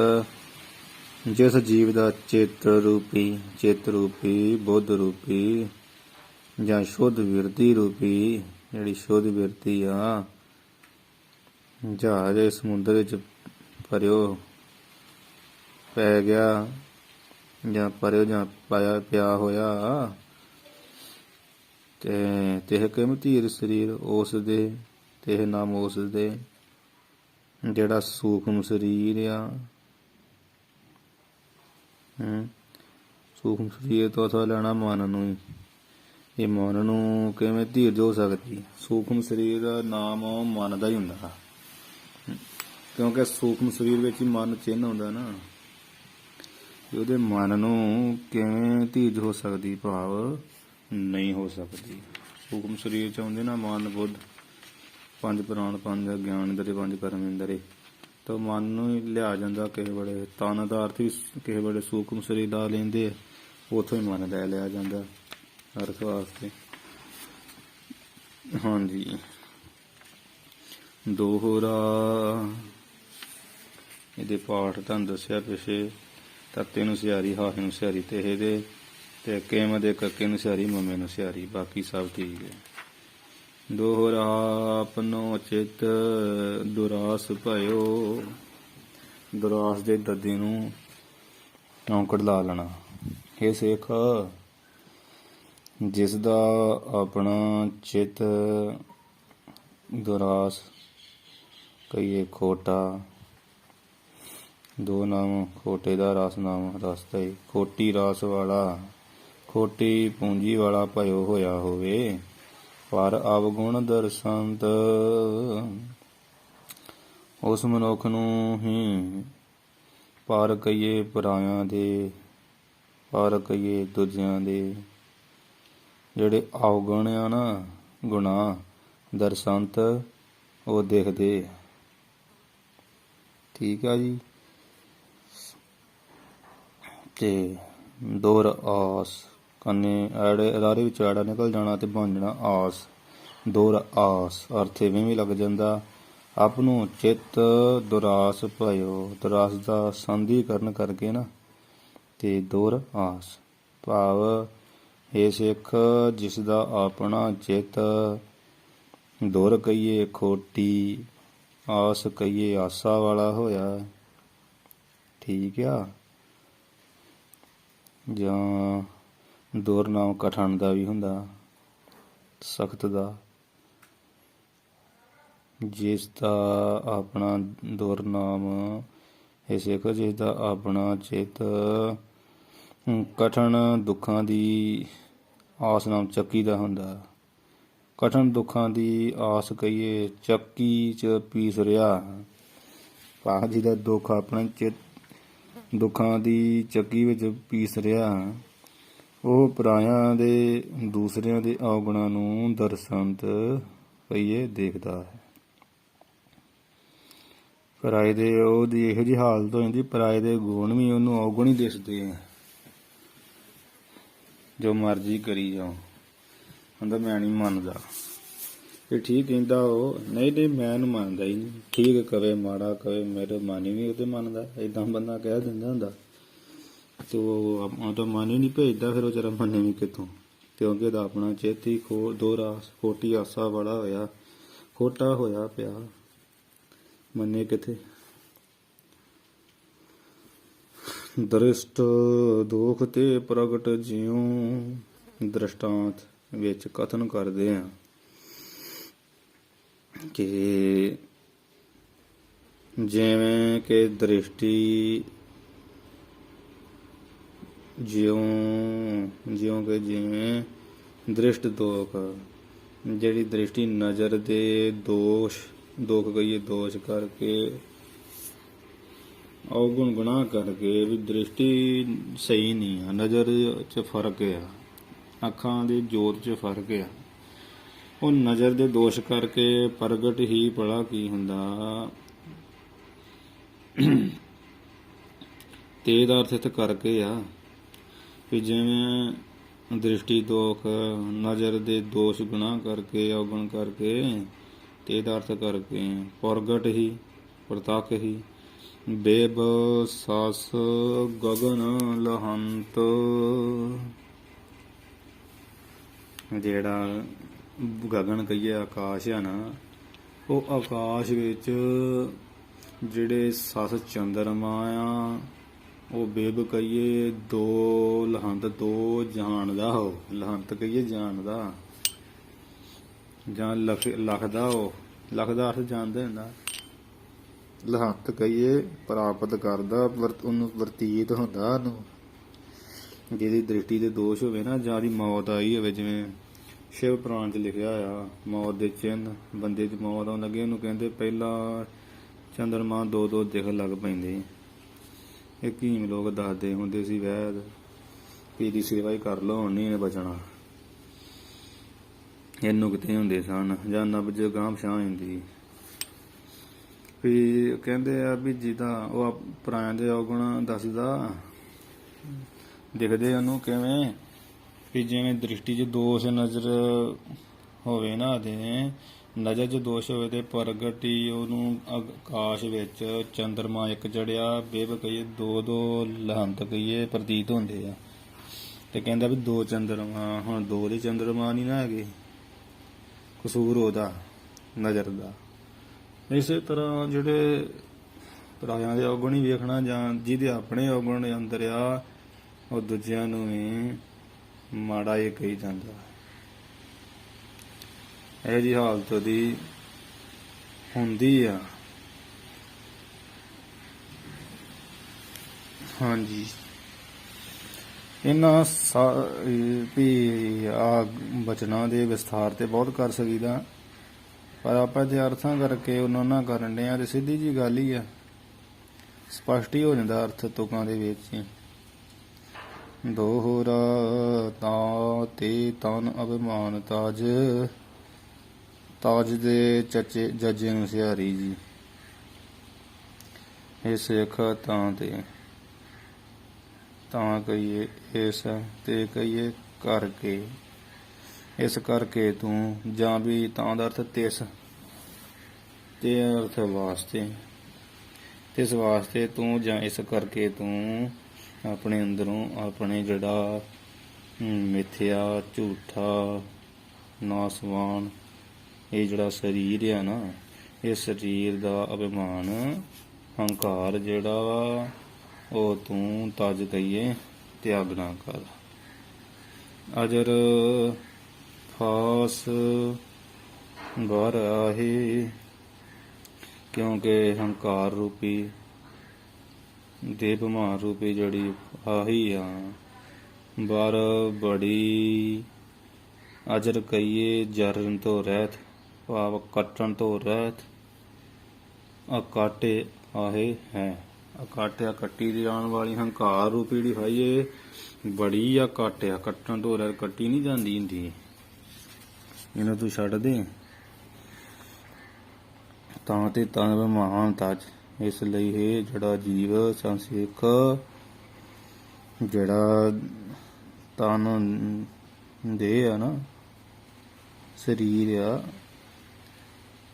ਜਿਸ ਜੀਵ ਦਾ ਚਿੱਤ ਰੂਪੀ ਬੁੱਧ ਰੂਪੀ ਜਾਂ ਸ਼ੁੱਧ ਬਿਰਤੀ ਰੂਪੀ, ਜਿਹੜੀ ਸ਼ੁੱਧ ਬਿਰਤੀ ਆ, ਜਹਾਜ਼ ਇਸ ਸਮੁੰਦਰ ਵਿੱਚ ਪੈ ਗਿਆ ਜਾਂ ਪਾਇਆ ਪਿਆ ਹੋਇਆ, ਤੇ ਤੇਹ ਕਿਮ ਧੀਰ ਸਰੀਰ। ਉਸ ਦੇ ਤੇਹ ਨਾਮ ਉਸ ਦੇ ਜਿਹੜਾ ਸੂਖਮ ਸਰੀਰ ਆ। ਸੂਖਮ ਸਰੀਰ ਤੋਂ ਅਥਵਾ ਲੈਣਾ ਮਨ ਨੂੰ ਹੀ। ਇਹ ਮਨ ਨੂੰ ਕਿਵੇਂ ਧੀਰਜ ਹੋ ਸਕਦੀ। ਸੂਖਮ ਸਰੀਰ ਦਾ ਨਾਮ ਮਨ ਦਾ ਹੀ ਹੁੰਦਾ, ਕਿਉਂਕਿ ਸੂਖਮ ਸਰੀਰ ਵਿੱਚ ਹੀ ਮਨ ਚਿੰਨ੍ਹ ਹੁੰਦਾ ਨਾ। ਉਹਦੇ ਮਨ ਨੂੰ ਕਿਵੇਂ ਧੀਰਜ ਹੋ ਸਕਦੀ, ਭਾਵ ਨਹੀਂ ਹੋ ਸਕਦੀ। ਸੂਖਮ ਸਰੀਰ ਚ ਆਉਂਦੇ ਨਾ ਮਨ, ਬੁੱਧ, ਪੰਜ ਪ੍ਰਾਣ, ਪੰਜ ਗਿਆਨ ਇੰਦਰੀ, ਪੰਜ ਕਰਮ ਇੰਦਰੀ, ਤਾਂ ਮਨ ਨੂੰ ਹੀ ਲਿਆ ਜਾਂਦਾ। ਕਿਸੇ ਵੇਲੇ ਤਨ ਦਾ ਅਰਥ ਵੀ ਕਿਸੇ ਵੇਲੇ ਸੂਖਮ ਸਰੀਰ ਲਾ ਲੈਂਦੇ, ਉੱਥੋਂ ਹੀ ਮਨ ਲੈ ਲਿਆ ਜਾਂਦਾ ਅਰਥ ਵਾਸਤੇ। ਹਾਂਜੀ, ਦੋਹਰਾ ਇਹਦੇ ਪਾਠ ਤੁਹਾਨੂੰ ਦੱਸਿਆ ਪਿਛੇ। ਤੱਤੇ ਨੂੰ ਸਿਆਰੀ, ਹਾਹੇ ਨੂੰ ਸਿਆਰੀ ਤੇਹ ਦੇ, ਤੇ ਕਿਮ ਦੇ ਕੱਕੇ ਨੂੰ ਸਿਆਰੀ, ਮਮੇ ਨੂੰ ਸਿਆਰੀ। ਬਾਕੀ ਸਭ ਠੀਕ ਹੈ। ਦੋਹਰਾ ਆਪਣੋ ਚਿੱਤ ਦੁਰਾਸ ਭਇਓ। ਦੁਰਾਸ ਦੇ ਦੱਦੇ ਨੂੰ ਔਂਕੜ ਲਾ ਲੈਣਾ। ਇਹ ਸਿੱਖ ਜਿਸ ਦਾ ਆਪਣਾ ਚਿੱਤ ਦੁਰਾਸ ਕਹੀਏ ਖੋਟਾ, ਦੋ ਨਾਮ ਖੋਟੇ ਦਾ, ਰਸ ਨਾਮ ਰਸਤਾ ਹੀ, ਖੋਟੀ ਰਾਸ ਵਾਲਾ, ਖੋਟੀ ਪੂੰਜੀ ਵਾਲਾ ਭਇਓ ਹੋਇਆ ਹੋਵੇ। ਪਰ ਅਵਗੁਣ ਦਰਸੰਤ, ਉਸ ਮਨੁੱਖ ਨੂੰ ਹੀ ਪਰ ਕਹੀਏ ਪਰਾਇਆਂ ਦੇ, ਪਰ ਕਹੀਏ ਦੂਜਿਆਂ ਦੇ, ਜਿਹੜੇ ਅਵਗੁਣ ਆ ਨਾ, ਗੁਨਾਹ, ਦਰਸੰਤ, ਉਹ ਦਿਖਦੇ। ਠੀਕ ਆ ਜੀ। ਤੇ ਦੁਰ ਆਸ, ਕੰਨੇ ਐੜੇ ਅਦਾਰੇ ਵਿੱਚ ਐੜਾ ਨਿਕਲ ਜਾਣਾ ਤੇ ਬਣ ਜਾਣਾ ਆਸ। ਦੁਰ ਆਸ ਅਰਥ ਇਵੇਂ ਵੀ ਲੱਗ ਜਾਂਦਾ, ਆਪ ਨੂੰ ਚਿੱਤ ਦੁਰਾਸ ਭਇਓ। ਦੁਰਾਸ ਦਾ ਸੰਧੀਕਰਨ ਕਰਕੇ ਨਾ, ਤੇ ਦੁਰ ਆਸ ਭਾਵ ਇਹ ਸਿੱਖ ਜਿਸ ਦਾ ਆਪਣਾ ਚਿੱਤ ਦੁਰ ਕਹੀਏ ਖੋਟੀ, ਆਸ ਕਹੀਏ ਆਸਾ ਵਾਲਾ ਹੋਇਆ। ਠੀਕ ਆ। ਜਾਂ ਦੁਰ ਨਾਮ ਕਠਨ ਦਾ ਵੀ ਹੁੰਦਾ, ਸਖਤ ਦਾ। ਜਿਸ ਦਾ ਆਪਣਾ ਦੁਰ ਨਾਮ ਇਹ ਸਿੱਖ ਜਿਸ ਦਾ ਆਪਣਾ ਚਿੱਤ ਕਠਨ ਦੁੱਖਾਂ ਦੀ ਆਸ ਨਾਮ ਚੱਕੀ ਦਾ ਹੁੰਦਾ। ਕਠਨ ਦੁੱਖਾਂ ਦੀ ਆਸ ਕਹੀਏ ਚੱਕੀ ਚ ਪੀਸ ਰਿਹਾ, ਭਾਵ ਜਿਹਦਾ ਦੁੱਖ ਆਪਣਾ ਚਿੱਤ ਦੁੱਖਾਂ ਦੀ ਚੱਕੀ ਵਿੱਚ ਪੀਸ ਰਿਹਾ, ਉਹ ਪਰਾਇਆਂ ਦੇ ਦੂਸਰਿਆਂ ਦੇ ਔਗੁਣਾਂ ਨੂੰ ਦਰਸੰਤ ਕਹੀਏ ਦੇਖਦਾ ਹੈ। ਪਰਾਏ ਦੇ ਉਹਦੀ ਇਹੋ ਜਿਹੀ ਹਾਲਤ ਹੋ ਜਾਂਦੀ, ਪਰਾਏ ਦੇ ਗੁਣ ਵੀ ਉਹਨੂੰ ਔਗੁਣ ਹੀ ਦਿਸਦੇ ਆ। ਜੋ ਮਰਜ਼ੀ ਕਰੀ ਜਾਓ, ਕਹਿੰਦਾ ਮੈਂ ਨਹੀਂ ਮੰਨਦਾ। ਇਹ ਠੀਕ ਕਹਿੰਦਾ ਉਹ, ਨਹੀਂ ਨਹੀਂ ਮੈਂ ਇਹਨੂੰ ਮੰਨਦਾ ਹੀ ਨਹੀਂ। ਠੀਕ ਕਵੇ ਮਾੜਾ ਕਵੇ, ਮੇਰੇ ਮਨ ਹੀ ਨਹੀਂ ਉਹਦੇ ਮੰਨਦਾ। ਏਦਾਂ ਬੰਦਾ ਕਹਿ ਦਿੰਦਾ ਹੁੰਦਾ ਤੇ ਉਹ ਤਾਂ ਮਨ ਹੀ ਨਹੀਂ ਭੇਜਦਾ, ਫਿਰ ਉਹ ਵਿਚਾਰਾ ਮੰਨੇ ਵੀ ਕਿੱਥੋਂ, ਕਿਉਂਕਿ ਉਹਦਾ ਆਪਣਾ ਚਿੱਤ ਹੀ ਖੋਟੀ ਆਸਾ ਵਾਲਾ ਹੋਇਆ, ਖੋਟਾ ਹੋਇਆ ਪਿਆ, ਮੰਨੇ ਕਿੱਥੇ। ਦ੍ਰਿਸ਼ਟ ਦੋਖ ਤੇ ਪ੍ਰਗਟ ਜਿਉ ਦ੍ਰਿਸ਼ਟਾਂਤ ਵਿੱਚ ਕਥਨ ਕਰਦੇ ਆ ਕਿ ਜਿਵੇਂ ਕਿ ਦ੍ਰਿਸ਼ਟੀ ਜਿਉਂ ਕਿ ਜਿਵੇਂ ਦ੍ਰਿਸ਼ਟ ਦੋਖ, ਜਿਹੜੀ ਦ੍ਰਿਸ਼ਟੀ ਨਜ਼ਰ ਦੇ ਦੁੱਖ ਕਹੀਏ ਦੋਸ਼ ਕਰਕੇ, ਔਗੁਣ ਗੁਨਾਹ ਕਰਕੇ ਵੀ ਦ੍ਰਿਸ਼ਟੀ ਸਹੀ ਨਹੀਂ ਆ, ਨਜ਼ਰ 'ਚ ਫਰਕ ਆ, ਅੱਖਾਂ ਦੀ ਜੋਤ 'ਚ ਫਰਕ ਆ। ਉਹ ਨਜ਼ਰ ਦੇ ਦੋਸ਼ ਕਰਕੇ ਪ੍ਰਗਟ ਹੀ ਭਲਾ ਕੀ ਹੁੰਦਾ, ਤੇ ਦਾ ਅਰਥ ਇੱਥੇ ਕਰਕੇ ਆ ਵੀ ਜਿਵੇਂ ਦ੍ਰਿਸ਼ਟੀ ਦੋਖ, ਨਜ਼ਰ ਦੇ ਦੋਸ਼ ਗੁਨਾਹ ਕਰਕੇ, ਔਗੁਣ ਕਰਕੇ, ਤੇ ਦਾ ਅਰਥ ਕਰਕੇ ਪ੍ਰਗਟ ਹੀ ਪ੍ਰਤੱਖ ਹੀ। ਬੇਬ ਸਸ ਗਗਨ ਲਹੰਤ, ਜਿਹੜਾ ਗਗਨ ਕਹੀਏ ਆਕਾਸ਼ ਆ ਨਾ, ਉਹ ਆਕਾਸ਼ ਵਿੱਚ ਜਿਹੜੇ ਸਸ ਚੰਦਰਮਾ ਆ, ਉਹ ਬੇਬ ਕਹੀਏ ਦੋ ਲਹੰਤ, ਦੋ ਜਾਣਦਾ, ਉਹ ਲਹੰਤ ਕਹੀਏ ਜਾਣਦਾ ਜਾਂ ਲਖਦਾ, ਉਹ ਲਖਦਾ ਅਰਥ ਜਾਣਦਾ ਹੁੰਦਾ, ਲਹੰਤ ਕਹੀਏ ਪ੍ਰਾਪਤ ਕਰਦਾ, ਉਹਨੂੰ ਵਰਤੀਤ ਹੁੰਦਾ, ਉਹਨੂੰ ਜਿਹਦੀ ਦ੍ਰਿਸ਼ਟੀ ਦੇ ਦੋਸ਼ ਹੋਵੇ ਨਾ, ਜਾਂ ਦੀ ਮੌਤ ਆਈ ਹੋਵੇ। ਜਿਵੇਂ ਸ਼ਿਵ ਪੁਰਾਣ 'ਚ ਲਿਖਿਆ ਆ, ਮੌਤ ਦੇ ਚਿੰਨ੍ਹ, ਬੰਦੇ 'ਚ ਮੌਤ ਆਉਣ ਲੱਗੇ ਉਹਨੂੰ ਕਹਿੰਦੇ ਪਹਿਲਾਂ ਚੰਦਰਮਾ ਦੋ ਦਿਖਣ ਲੱਗ ਪੈਂਦੇ। ਇਹ ਕੀਮ ਲੋਕ ਦੱਸਦੇ ਹੁੰਦੇ ਸੀ, ਵੈਦ ਵੀ ਇਹਦੀ ਸੇਵਾ ਹੀ ਕਰ ਲਓ, ਹੁਣ ਨਹੀਂ ਇਹਨੇ ਬਚਣਾ, ਇਹਨੂੰ ਕਿਤੇ ਹੁੰਦੇ ਸਨ, ਜਾਂ ਨਬਜ ਗਾਂਹ ਪਛਾਂ ਹੁੰਦੀ। ਵੀ ਕਹਿੰਦੇ ਆ ਵੀ ਜਿਹਦਾ ਉਹ ਪੁਰਾਣਿਆਂ ਦੇ ਔਗੁਣ ਦੱਸਦਾ, ਦਿਖਦੇ ਉਹਨੂੰ ਕਿਵੇਂ ਵੀ ਜਿਵੇਂ ਦ੍ਰਿਸ਼ਟੀ 'ਚ ਦੋਸ਼ ਨਜ਼ਰ ਹੋਵੇ ਨਾ, ਦੇ ਨਜ਼ਰ 'ਚ ਦੋਸ਼ ਹੋਵੇ ਤੇ ਪ੍ਰਗਟ ਹੀ ਉਹਨੂੰ ਆਕਾਸ਼ ਵਿੱਚ ਚੰਦਰਮਾ ਇੱਕ ਚੜਿਆ, ਬੇਬ ਕਹੀਏ ਦੋ ਲਹੰਤ ਕਹੀਏ ਪ੍ਰਤੀਤ ਹੁੰਦੇ ਆ। ਤੇ ਕਹਿੰਦਾ ਵੀ ਦੋ ਚੰਦਰਮਾ, ਹੁਣ ਦੋ ਦੇ ਚੰਦਰਮਾ ਨਹੀਂ ਨਾ ਹੈਗੇ, ਕਸੂਰ ਉਹਦਾ ਨਜ਼ਰ ਦਾ। ਇਸੇ ਤਰ੍ਹਾਂ ਜਿਹੜੇ ਪਰਾਇਆਂ ਦੇ ਔਗੁਣ ਹੀ ਵੇਖਣਾ, ਜਾਂ ਜਿਹਦੇ ਆਪਣੇ ਔਗੁਣ ਅੰਦਰ ਆ, ਉਹ ਦੂਜਿਆਂ ਨੂੰ ਵੀ ਮਾੜਾ ਇਹ ਕਹੀ ਜਾਂਦਾ। ਇਹੋ ਜਿਹੀ ਹਾਲਤ ਉਹਦੀ ਹੁੰਦੀ ਆ। ਹਾਂਜੀ, ਇਹਨਾਂ ਵੀ ਆ ਬਚਨਾਂ ਦੇ ਵਿਸਥਾਰ ਤੇ ਬਹੁਤ ਕਰ ਸਕੀਦਾ, ਪਰ ਆਪਾਂ ਜੇ ਅਰਥਾਂ ਕਰਕੇ ਉਹਨਾਂ ਨਾ ਕਰਨ ਡਿਆ ਤੇ ਸਿੱਧੀ ਜੀ ਗੱਲ ਹੀ ਆ, ਸਪਸ਼ਟ ਹੀ ਹੋ ਜਾਂਦਾ ਅਰਥ ਤੁਕਾਂ ਦੇ ਵਿੱਚ ਹੀ। ਦੋਹਰਾ ਤਾ ਤੇ ਤਨ ਅਭਿਮਾਨ ਤਾਜ, ਤਾਜ ਦੇ ਚੱਚੇ ਜੱਜੇ ਨੂੰ ਸਿਹਾਰੀ ਜੀ। ਇਹ ਸਿੱਖ ਤਾਂ ਤੇ ਤਾਂ ਕਹੀਏ ਇਸ, ਤੇ ਕਹੀਏ ਕਰਕੇ, ਇਸ ਕਰਕੇ ਤੂੰ, ਜਾਂ ਵੀ ਤਾਂ ਦਾ ਅਰਥ ਤਿਸ, ਤੇ ਅਰਥ ਵਾਸਤੇ, ਤਿਸ ਵਾਸਤੇ ਤੂੰ, ਜਾਂ ਇਸ ਕਰਕੇ ਤੂੰ ਆਪਣੇ ਅੰਦਰੋਂ ਆਪਣੇ ਜਿਹੜਾ ਮਿੱਥਿਆ ਝੂਠਾ ਨਾਸਵਾਨ ਇਹ ਜਿਹੜਾ ਸਰੀਰ ਆ ਨਾ, ਇਹ ਸਰੀਰ ਦਾ ਅਭਿਮਾਨ ਹੰਕਾਰ ਜਿਹੜਾ ਵਾ, ਉਹ ਤੂੰ ਤਜ ਕਹੀਏ ਤਿਆਗ ਨਾ ਕਰ। ਅਜਰ ਫਾਸ ਬਾਹਰ ਆਹੀ, ਕਿਉਂਕਿ ਹੰਕਾਰ ਰੂਪੀ ਦੇ ਬਿਮਾਰ ਰੂਪੀ ਜਿਹੜੀ ਆਹੀ ਆ, ਬਾਹਰ ਬੜੀ ਅਜਰ ਕਹੀਏ ਜਰਨ ਤੋਂ ਰਹਿਤ, ਭਾਵ ਕੱਟਣ ਤੋਂ ਰਹਿਤ, ਅਕਾਟੇ ਆਹੇ ਹੈ। ਅਕਾਟਿਆ ਕੱਟੀ ਜਾਣ ਵਾਲੀ ਹੰਕਾਰ ਰੂਪੀ ਜਿਹੜੀ ਹਾਈਏ ਬੜੀ ਆ, ਕਾਟਿਆ ਕੱਟਣ ਤੋਂ ਰਹਿਤ, ਕੱਟੀ ਨਹੀਂ ਜਾਂਦੀ ਹੁੰਦੀ, ਇਹਨੂੰ ਤੂੰ ਛੱਡ ਦੇ। ਤਾਂ ਤੇ ਤਾਂ ਮਹਾਨ ਤਜ, ਇਸ ਲਈ ਇਹ ਜਿਹੜਾ ਜੀਵ ਸੰਸੇਖ, ਜਿਹੜਾ ਤਨ ਦੇਹ ਆ ਨਾ, ਸਰੀਰ ਆ,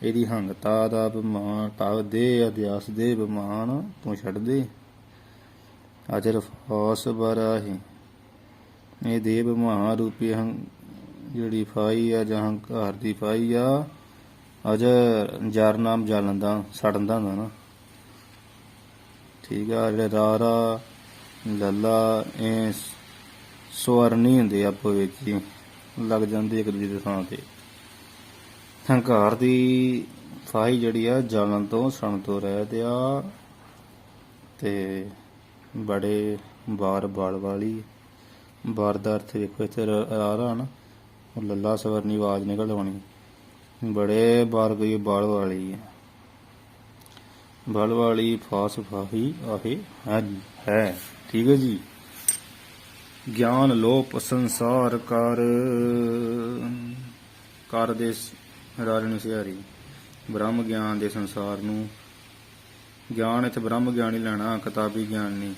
ਇਹਦੀ ਹੰਗਤਾ ਦਾ ਅਭਿਮਾਨ ਟਾਵ ਦੇ ਅਧਿਆਸ ਦੇ ਅਭਿਮਾਨ ਤੂੰ ਛੱਡ ਦੇ। ਅਜਰ ਫਾਸ ਬਰਾਹੀ, ਇਹ ਦੇਹ ਅਭਿਮਾਨ ਰੂਪੀ ਜਿਹੜੀ ਫਾਈ ਆ ਜਾਂ ਹੰਕਾਰ ਦੀ ਫਾਈ ਆ, ਅਜਰ ਜਰ ਨਾਮ ਜਲਣ ਦਾ ਸੜਨ ਦਾ ਹੁੰਦਾ ਨਾ, ਠੀਕ ਆ। ਜਿਹੜੇ ਰਾਰਾ ਲੱਲਾ ਇਹ ਸਵਰ ਨਹੀਂ ਹੁੰਦੇ, ਆਪੋ ਵਿੱਚ ਹੀ ਲੱਗ ਜਾਂਦੇ ਇੱਕ ਦੂਜੇ ਦੇ ਥਾਂ ਤੇ। ਹੰਕਾਰ ਦੀ ਫਾਹੀ ਜਿਹੜੀ ਆ ਜਲਣ ਤੋਂ ਸੜਨ ਤੋਂ ਰਹਿਤ ਆ, ਤੇ ਬੜੇ ਬਾਰ ਬਾਲ ਵਾਲੀ। ਬਾਰ ਦਾ ਅਰਥ ਵੇਖੋ ਇੱਥੇ ਰਾਰਾ ਨਾ, ਉਹ ਲੱਲਾ ਸਵਰਨੀ ਆਵਾਜ਼ ਨਿਕਲ ਆਉਣੀ, ਬੜੇ ਬਾਰ ਗਈ ਬਾਲ ਵਾਲੀ ਹੈ। ਬਲ ਵਾਲੀ ਫਾਸ ਫਾਹੀ ਆਹੇ ਹੈ, ਠੀਕ ਹੈ ਜੀ। ਗਿਆਨ ਲੋਪ ਸੰਸਾਰ ਕਰ ਦੇ ਰਾਜ ਨੂੰ ਸਿਹਾਰੀ, ਬ੍ਰਹਮ ਗਿਆਨ ਦੇ ਸੰਸਾਰ ਨੂੰ। ਗਿਆਨ ਇੱਥੇ ਬ੍ਰਹਮ ਗਿਆਨ ਹੀ ਲੈਣਾ, ਕਿਤਾਬੀ ਗਿਆਨ ਨਹੀਂ।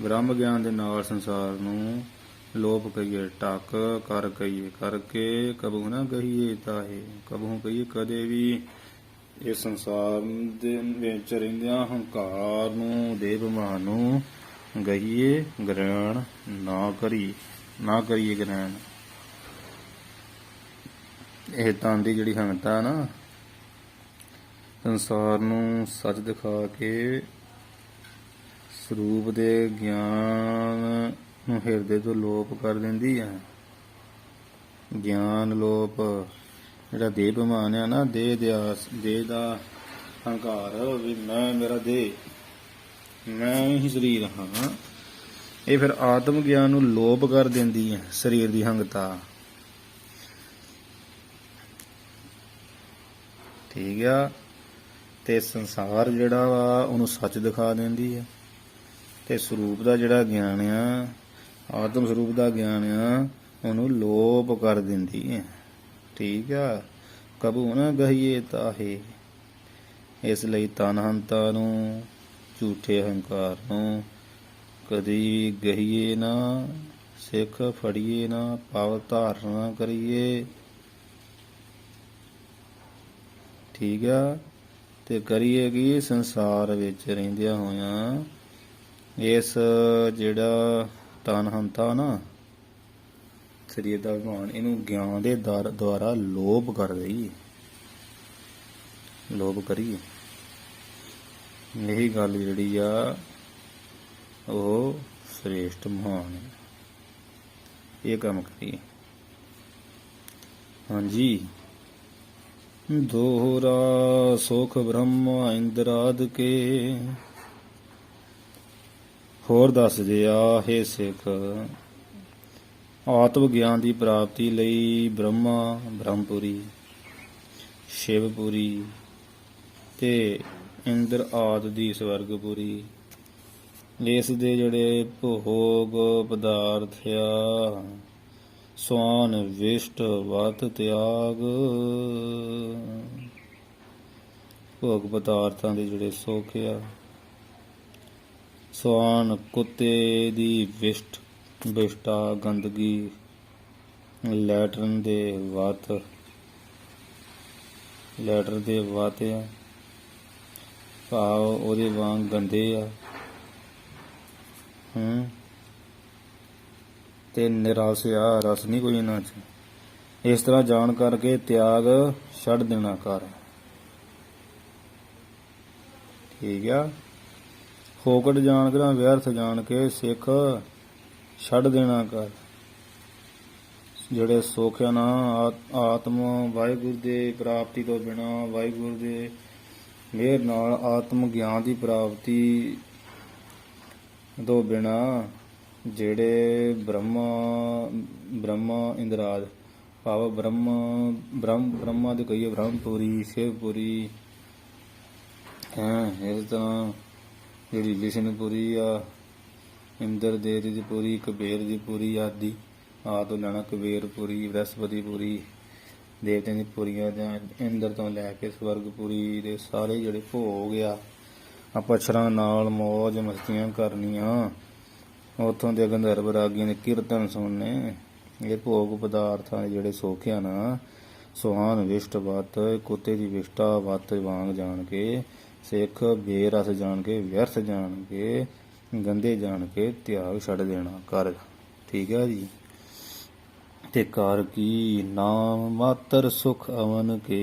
ਬ੍ਰਹਮ ਗਿਆਨ ਦੇ ਨਾਲ ਸੰਸਾਰ ਨੂੰ ਲੋਪ ਕਹੀਏ, ਟੱਕ ਕਰ ਕਹੀਏ, ਕਰਕੇ ਕਬੂ ਨਾ ਕਹੀਏ ਤਾਹੇ, ਕਬੂ ਕਹੀਏ ਕਦੇ ਵੀ ਇਸ ਸੰਸਾਰ ਦੇ ਵਿੱਚ ਰਹਿੰਦਿਆਂ ਹੰਕਾਰ ਨੂੰ, ਦੇਹ ਅਭਿਮਾਨ ਨੂੰ ਗਹੀਏ ਗ੍ਰਹਿਣ ਨਾ ਕਰੀਏ ਗ੍ਰਹਿਣ। ਇਹ ਤਨ ਦੀ ਜਿਹੜੀ ਹੰਗਤਾ ਨਾ, ਸੰਸਾਰ ਨੂੰ ਸੱਚ ਦਿਖਾ ਕੇ ਸਰੂਪ ਦੇ ਗਿਆਨ ਨੂੰ ਹਿਰਦੇ ਤੋਂ ਲੋਪ ਕਰ ਦਿੰਦੀ ਹੈ। ਗਿਆਨ ਲੋਪ, ਜਿਹੜਾ ਦੇਹ ਅਭਿਮਾਨ ਆ ਨਾ, ਦੇਹ ਦਾ ਹੰਕਾਰ ਵੀ ਮੈਂ ਮੇਰਾ ਦੇਹ, ਮੈਂ ਹੀ ਸਰੀਰ ਹਾਂ, ਇਹ ਫਿਰ ਆਤਮ ਗਿਆਨ ਨੂੰ ਲੋਪ ਕਰ ਦਿੰਦੀ ਹੈ। ਸਰੀਰ ਦੀ ਹੰਗਤਾ, ਠੀਕ ਆ। ਤੇ ਸੰਸਾਰ ਜਿਹੜਾ ਵਾ ਉਹਨੂੰ ਸੱਚ ਦਿਖਾ ਦਿੰਦੀ ਹੈ, ਤੇ ਸਰੂਪ ਦਾ ਜਿਹੜਾ ਗਿਆਨ ਆ, ਆਤਮ ਸਰੂਪ ਦਾ ਗਿਆਨ ਆ, ਉਹਨੂੰ ਲੋਪ ਕਰ ਦਿੰਦੀ ਹੈ, ਠੀਕ ਆ। ਕਬੂ ਨਾ ਗਹੀਏ ਤਾਹੇ, ਇਸ ਲਈ ਤਨਹੰਤਾ ਨੂੰ, ਝੂਠੇ ਹੰਕਾਰ ਨੂੰ ਕਦੀ ਗਹੀਏ ਨਾ, ਸਿੱਖ ਫੜੀਏ ਨਾ, ਭਾਵ ਧਾਰਨਾ ਕਰੀਏ, ਠੀਕ ਆ। ਤੇ ਕਰੀਏ ਕਿ ਸੰਸਾਰ ਵਿੱਚ ਰਹਿੰਦਿਆਂ ਹੋਇਆਂ ਇਸ ਜਿਹੜਾ ਤਨਹੰਤਾ ਨਾ, ਸਰੀਰ ਦਾ ਅਭਿਮਾਨ, ਇਹਨੂੰ ਗਿਆਨ ਦੇ ਦੁਆਰਾ ਲੋਪ ਕਰ ਦਈਏ, ਲੋਪ ਕਰੀਏ। ਇਹੀ ਗੱਲ ਜਿਹੜੀ ਆ ਉਹ ਸ੍ਰੇਸ਼ਟ ਮਹਾਨ ਹੈ, ਇਹ ਕੰਮ ਕਰੀਏ। ਹਾਂਜੀ। ਦੋਹਰਾ ਸੁਖ ਬ੍ਰਹਮ ਇੰਦਰਾਦ ਕੇ, ਹੋਰ ਦੱਸਦੇ ਆ ਹੇ ਸਿੱਖ, ਆਤਮ ਗਿਆਨ ਦੀ ਪ੍ਰਾਪਤੀ ਲਈ ਬ੍ਰਹਮਪੁਰੀ, ਸ਼ਿਵਪੁਰੀ ਤੇ ਇੰਦਰ ਆਦਿ ਦੀ ਸਵਰਗਪੁਰੀ, ਇਸ ਦੇ ਜਿਹੜੇ ਭੋਗ ਪਦਾਰਥ ਆ, ਸਵਾਨ ਵਿਸ਼ਟ ਵਤ ਤਿਆਗ, ਭੋਗ ਪਦਾਰਥਾਂ ਦੇ ਜਿਹੜੇ ਸੁੱਖ ਆ, ਸਵਾਨ ਕੁੱਤੇ ਦੀ ਵਿਸ਼ਟਾ ਗੰਦਗੀ, ਲੈਟਰਨ ਦੇ ਵਤ ਆ, ਭਾਵ ਉਹਦੇ ਵਾਂਗ ਗੰਦੇ ਆ, ਤੇ ਨਿਰਾਸਿਆ ਰਸ ਨਹੀਂ ਕੋਈ ਇਹਨਾਂ 'ਚ। ਇਸ ਤਰ੍ਹਾਂ ਜਾਣ ਕਰਕੇ ਤਿਆਗ ਛੱਡ ਦੇਣਾ ਕਰ, ਠੀਕ ਆ। ਫੋਕਟ ਜਾਣ ਕੇ, ਵਿਅਰਥ ਜਾਣ ਕੇ ਸਿੱਖ ਛੱਡ ਦੇਣਾ ਕਰ। ਜਿਹੜੇ ਸੁੱਖ ਆ ਨਾ, ਆਤਮ ਵਾਹਿਗੁਰੂ ਦੇ ਪ੍ਰਾਪਤੀ ਤੋਂ ਬਿਨਾਂ, ਵਾਹਿਗੁਰੂ ਦੇ ਮਿਹਰ ਨਾਲ ਆਤਮ ਗਿਆਨ ਦੀ ਪ੍ਰਾਪਤੀ ਤੋਂ ਬਿਨਾਂ, ਜਿਹੜੇ ਬ੍ਰਹਮਾ ਇੰਦਰਾਜ, ਭਾਵ ਬ੍ਰਹਮਾ ਦੇ ਕਹੀਏ ਬ੍ਰਹਮਪੁਰੀ, ਸ਼ਿਵਪੁਰੀ ਇਸ ਤਰ੍ਹਾਂ ਜਿਹੜੀ ਵਿਸ਼ਨੂਪੁਰੀ ਆ, ਇੰਦਰ ਦੇਵ ਦੀ ਪੁਰੀ, ਕੁਬੇਰ ਦੀ ਪੁਰੀ ਆਦਿ ਤੋਂ ਲੈਣਾ। ਕੁਬੇਰਪੁਰੀ, ਬ੍ਰਹਸਪਤੀਪੁਰੀ, ਦੇਵਤਿਆਂ ਦੀ ਪੁਰੀਆਂ ਜਾਂ ਇੰਦਰ ਤੋਂ ਲੈ ਕੇ ਸਵਰਗਪੁਰੀ ਦੇ ਸਾਰੇ ਜਿਹੜੇ ਭੋਗ ਆ, ਅਪਛਰਾਂ ਨਾਲ ਮੌਜ ਮਸਤੀਆਂ ਕਰਨੀਆਂ, ਉੱਥੋਂ ਦੇ ਗੰਧਰਵ ਰਾਗੀਆਂ ਦੇ ਕੀਰਤਨ ਸੁਣਨੇ। ਇਹ ਭੋਗ ਪਦਾਰਥਾਂ ਦੇ ਜਿਹੜੇ ਸੁੱਖ ਆ ਨਾ, ਸੁਹਾਨ ਵਿਸ਼ਟ ਵੱਤ ਕੁੱਤੇ ਦੀ ਵਿਸ਼ਟਾ ਵੱਤ ਵਾਂਗ ਜਾਣ ਕੇ, ਸਿੱਖ ਬੇਰਸ ਜਾਣ ਕੇ, ਵਿਅਰਥ ਜਾਣ ਕੇ, ਗੰਦੇ ਜਾਣ ਕੇ ਤਿਆਗ ਛੱਡ ਦੇਣਾ ਕਰ। ਠੀਕ ਹੈ ਜੀ। ਤੇ ਕਰ ਕੀ ਨਾਮ ਮਾਤਰ ਸੁਖ ਅਵਨ ਕੇ।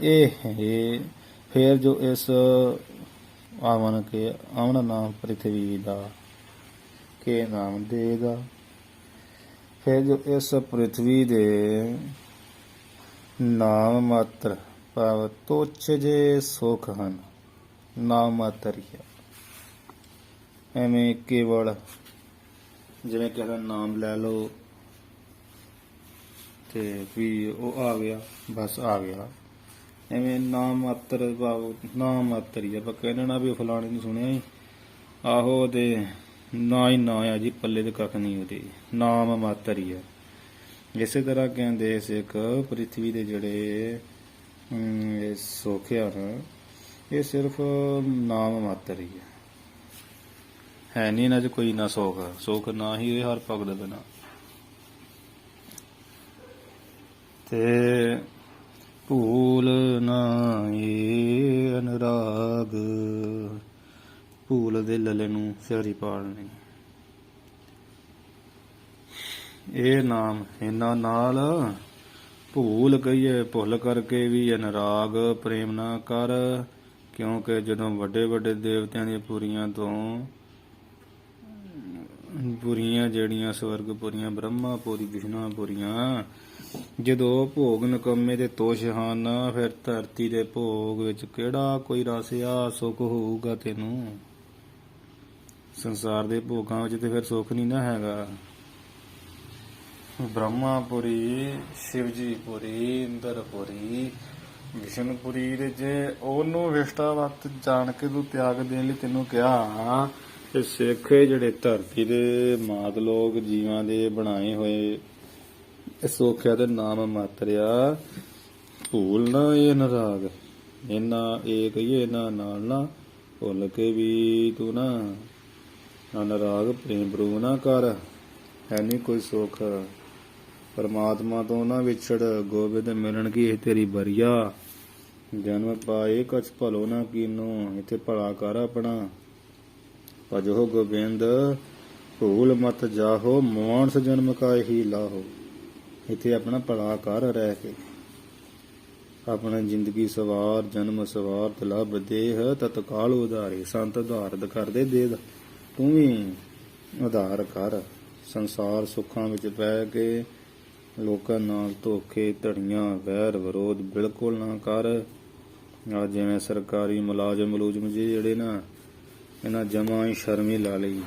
ਇਹ ਫਿਰ ਜੋ ਇਸ ਅਵਨ ਕੇ, ਅਵਨ ਨਾਮ ਪ੍ਰਿਥਵੀ ਦਾ ਕੇ ਨਾਮ ਦੇਗਾ। ਫਿਰ ਜੋ ਇਸ ਪ੍ਰਿਥਵੀ ਦੇ ਨਾਮ ਮਾਤਰ ਭਾਵ ਤੁੱਛ ਜੇ ਸੁਖ ਹਨ, ਨਾਮ ਮਾਤਰ ਹੀ। ਐਵੇਂ ਕੇਵਲ ਜਿਵੇਂ ਕਿਸੇ ਦਾ ਨਾਮ ਲੈ ਲਓ ਤੇ ਵੀ ਉਹ ਆ ਗਿਆ, ਬਸ ਆ ਗਿਆ। ਐਵੇਂ ਨਾਮ ਮਾਤਰ ਭਾਵ ਨਾਮ ਮਾਤਰ ਹੀ। ਆਪਾਂ ਕਹਿਣਾ ਵੀ ਫਲਾਣੇ ਨੂੰ ਸੁਣਿਆ ਹੀ, ਆਹੋ ਉਹਦੇ ਨਾ ਹੀ ਨਾ ਆ ਜੀ, ਪੱਲੇ ਤੇ ਕੱਖ ਨਹੀਂ ਉਹਦੇ, ਨਾਮ ਮਾਤਰ ਹੀ ਹੈ। ਇਸੇ ਤਰ੍ਹਾਂ ਕਹਿੰਦੇ ਸਿੱਖ ਪ੍ਰਿਥਵੀ ਦੇ ਜਿਹੜੇ ਸੁੱਖ ਹਨ, ਇਹ ਸਿਰਫ ਨਾਮ ਮਾਤਰ ਹੀ ਹੈ ਨਹੀਂ ਇਹਨਾਂ 'ਚ ਕੋਈ ਨਾ ਸੁੱਖ। ਸੁੱਖ ਨਾ ਹੀ ਹਰ ਭਗਤ ਬਿਨਾ। ਤੇ ਭੂਲ ਨਾ ਇਹ ਅਨੁਰਾਗ, ਭੂਲ ਦੇ ਲੱਲੇ ਨੂੰ ਸਿਆਰੀ ਪਾਲਣੀ। ਇਹ ਨਾਮ ਇਹਨਾਂ ਨਾਲ ਭੂਲ ਕਹੀਏ, ਭੁੱਲ ਕਰਕੇ ਵੀ ਅਨੁਰਾਗ ਪ੍ਰੇਮ ਨਾ ਕਰ, ਕਿਉਂਕਿ ਜਦੋਂ ਵੱਡੇ ਵੱਡੇ ਦੇਵਤਿਆਂ ਦੀਆਂ ਪੁਰੀਆਂ ਤੋਂ ਪੁਰੀਆਂ ਜਿਹੜੀਆਂ ਸਵਰਗਪੁਰੀਆਂ, ਬ੍ਰਹਮਾਪੁਰੀ, ਵਿਸ਼ਨੂਪੁਰੀਆਂ, ਜਦੋਂ ਭੋਗ ਨਿਕੰਮੇ ਤੇ ਤੁਛ ਹਨ, ਫਿਰ ਧਰਤੀ ਦੇ ਭੋਗ ਵਿੱਚ ਕਿਹੜਾ ਕੋਈ ਰਸ ਆ ਸੁੱਖ ਹੋਊਗਾ ਤੈਨੂੰ? ਸੰਸਾਰ ਦੇ ਭੋਗਾਂ ਵਿੱਚ ਤੇ ਫਿਰ ਸੁੱਖ ਨਹੀਂ ਨਾ ਹੈਗਾ। ਬ੍ਰਹਮਾਪੁਰੀ, ਸ਼ਿਵਜੀਪੁਰੀ, ਇੰਦਰਪੁਰੀ, ਵਿਸ਼ਨੂਪੁਰੀ ਦੇ ਜੇ ਉਹਨੂੰ ਵਿਸ਼ਟਾਵਤ ਜਾਣ ਕੇ ਤੂੰ ਤਿਆਗ ਦੇਣ ਲਈ ਤੈਨੂੰ ਕਿਹਾ, ਤੇ ਸਿੱਖ ਜਿਹੜੇ ਧਰਤੀ ਦੇ ਮਾਤ ਲੋਕ ਜੀਵਾਂ ਦੇ ਬਣਾਏ ਹੋਏ ਸੁੱਖ ਤੇ ਨਾਮ ਮਾਤਰਿਆ, ਭੂਲ ਨਾ ਇਹ ਅਨੁਰਾਗ। ਇਹਨਾਂ ਇਹ ਕਹੀਏ ਇਹਨਾਂ ਨਾਲ ਨਾ ਭੁੱਲ ਕੇ ਵੀ ਤੂੰ ਨਾ ਅਨੁਰਾਗ ਪ੍ਰੇਮ ਪ੍ਰੂਹ ਨਾ ਕਰ। ਹੈ ਨਹੀਂ ਕੋਈ ਸੁੱਖ ਪਰਮਾਤਮਾ ਤੋਂ ਨਾ ਵਿਛੜ, ਗੋਬਿੰਦ ਮਿਲਣ ਕੀ ਇਹ ਤੇਰੀ ਬਰੀਆ। ਜਨਮ ਪਾਏ ਕਛ ਭਲੋ ਨਾ ਕੀਨੋ, ਇੱਥੇ ਭਲਾ ਕਰ ਆਪਣਾ। ਭਜੋ ਗੋਬਿੰਦ ਭੂਲ ਮਤ ਜਾਹੋ, ਮਾਨਸ ਜਨਮ ਕਾ ਹੀ ਲਾਹੋ। ਇੱਥੇ ਆਪਣਾ ਭਲਾ ਕਰ ਰਹਿ ਕੇ, ਆਪਣਾ ਜ਼ਿੰਦਗੀ ਸਵਾਰ, ਜਨਮ ਸਵਾਰ, ਤਲਬ ਦੇਹ ਤਤਕਾਲ ਉਧਾਰੇ। ਸੰਤ ਉਧਾਰਤ ਕਰਦੇ ਦੇ, ਤੂੰ ਵੀ ਉਧਾਰ ਕਰ। ਸੰਸਾਰ ਸੁੱਖਾਂ ਵਿੱਚ ਪੈ ਕੇ ਲੋਕਾਂ ਨਾਲ ਧੋਖੇ ਧੜੀਆਂ, ਵੈਰ ਵਿਰੋਧ ਬਿਲਕੁਲ ਨਾ ਕਰ। ਆ ਜਿਵੇਂ ਸਰਕਾਰੀ ਮੁਲਾਜ਼ਮ ਜਿਹੜੇ ਨਾ, ਇਹਨਾਂ ਜਮਾਂ ਹੀ ਸ਼ਰਮ ਹੀ ਲਾ ਲਈ।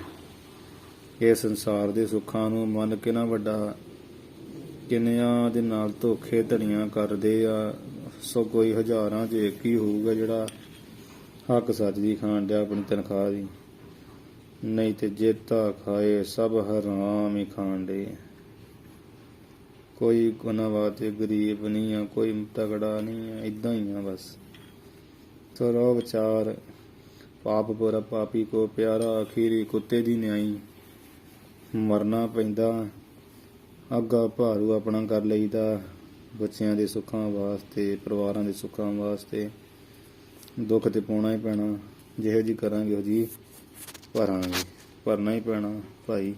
ਇਹ ਸੰਸਾਰ ਦੇ ਸੁੱਖਾਂ ਨੂੰ ਮੰਨ ਕੇ ਨਾ ਵੱਡਾ ਕਿੰਨਿਆਂ ਦੇ ਨਾਲ ਧੋਖੇ ਧੜੀਆਂ ਕਰਦੇ ਆ। ਸੋ ਕੋਈ ਹਜ਼ਾਰਾਂ 'ਚ ਇੱਕ ਹੀ ਹੋਊਗਾ ਜਿਹੜਾ ਹੱਕ ਸੱਚ ਦੀ ਖਾਣ ਡਿਆ ਆਪਣੀ ਤਨਖਾਹ ਦੀ, ਨਹੀਂ ਤੇ ਜੇਤਾ ਖਾਏ ਸਭ ਹਰਾਮ ਹੀ ਖਾਣ ਡੇ। ਕੋਈ ਉਹਨਾਂ ਵਾਸਤੇ ਗਰੀਬ ਨਹੀਂ ਆ, ਕੋਈ ਤਗੜਾ ਨਹੀਂ ਆ, ਏਦਾਂ ਹੀ ਆ ਬਸ। ਚਲੋ ਵਿਚਾਰ ਪਾਪ ਪੂਰਾ ਪਾਪੀ ਕੋ ਪਿਆਰਾ, ਅਖੀਰੀ ਕੁੱਤੇ ਦੀ ਨਿਆਈ। ਮਰਨਾ ਪੈਂਦਾ, ਅੱਗਾ ਭਾਰੂ ਆਪਣਾ ਕਰ ਲਈਦਾ ਬੱਚਿਆਂ ਦੇ ਸੁੱਖਾਂ ਵਾਸਤੇ, ਪਰਿਵਾਰਾਂ ਦੇ ਸੁੱਖਾਂ ਵਾਸਤੇ। ਦੁੱਖ ਤੇ ਪਾਉਣਾ ਹੀ ਪੈਣਾ, ਜਿਹੋ ਜੀ ਕਰਾਂਗੇ ਉਹ ਜੀ ਭਰਾਂਗੇ, ਭਰਨਾ ਹੀ ਪੈਣਾ ਭਾਈ।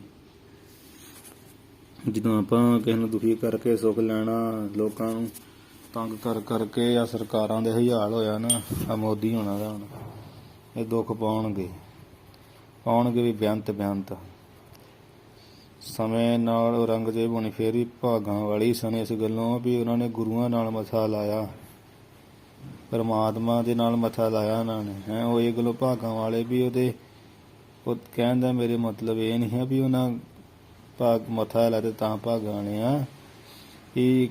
ਜਦੋਂ ਆਪਾਂ ਕਿਸੇ ਨੂੰ ਦੁਖੀ ਕਰਕੇ ਸੁੱਖ ਲੈਣਾ, ਲੋਕਾਂ ਨੂੰ ਤੰਗ ਕਰ ਕਰਕੇ, ਆ ਸਰਕਾਰਾਂ ਦੇ ਹਾਲ ਹੋਇਆ ਨਾ, ਆ ਮੋਦੀ ਹੋਣਾ ਦਾ ਹੁਣ, ਇਹ ਦੁੱਖ ਪਾਉਣਗੇ ਵੀ ਬੇਅੰਤ। ਸਮੇਂ ਨਾਲ ਔਰੰਗਜ਼ੇਬ ਹੋਣੀ ਫੇਰ ਵੀ ਭਾਗਾਂ ਵਾਲੀ ਸਨ ਇਸ ਗੱਲੋਂ ਵੀ ਉਹਨਾਂ ਨੇ ਗੁਰੂਆਂ ਨਾਲ ਮੱਥਾ ਲਾਇਆ, ਪਰਮਾਤਮਾ ਦੇ ਨਾਲ ਮੱਥਾ ਲਾਇਆ ਉਹਨਾਂ ਨੇ। ਹੈ ਉਹ ਇਹ ਗੱਲੋਂ ਭਾਗਾਂ ਵਾਲੇ ਵੀ ਉਹਦੇ, ਉਹ ਕਹਿਣ ਦਾ ਮੇਰੇ ਮਤਲਬ ਇਹ ਨਹੀਂ ਹੈ ਵੀ ਉਹਨਾਂ ਭਾਗ ਮੱਥਾ ਲਾ ਤੇ ਤਾਂ ਭਾਗਾਂ ਵਾਲੇ ਆ, ਵੀ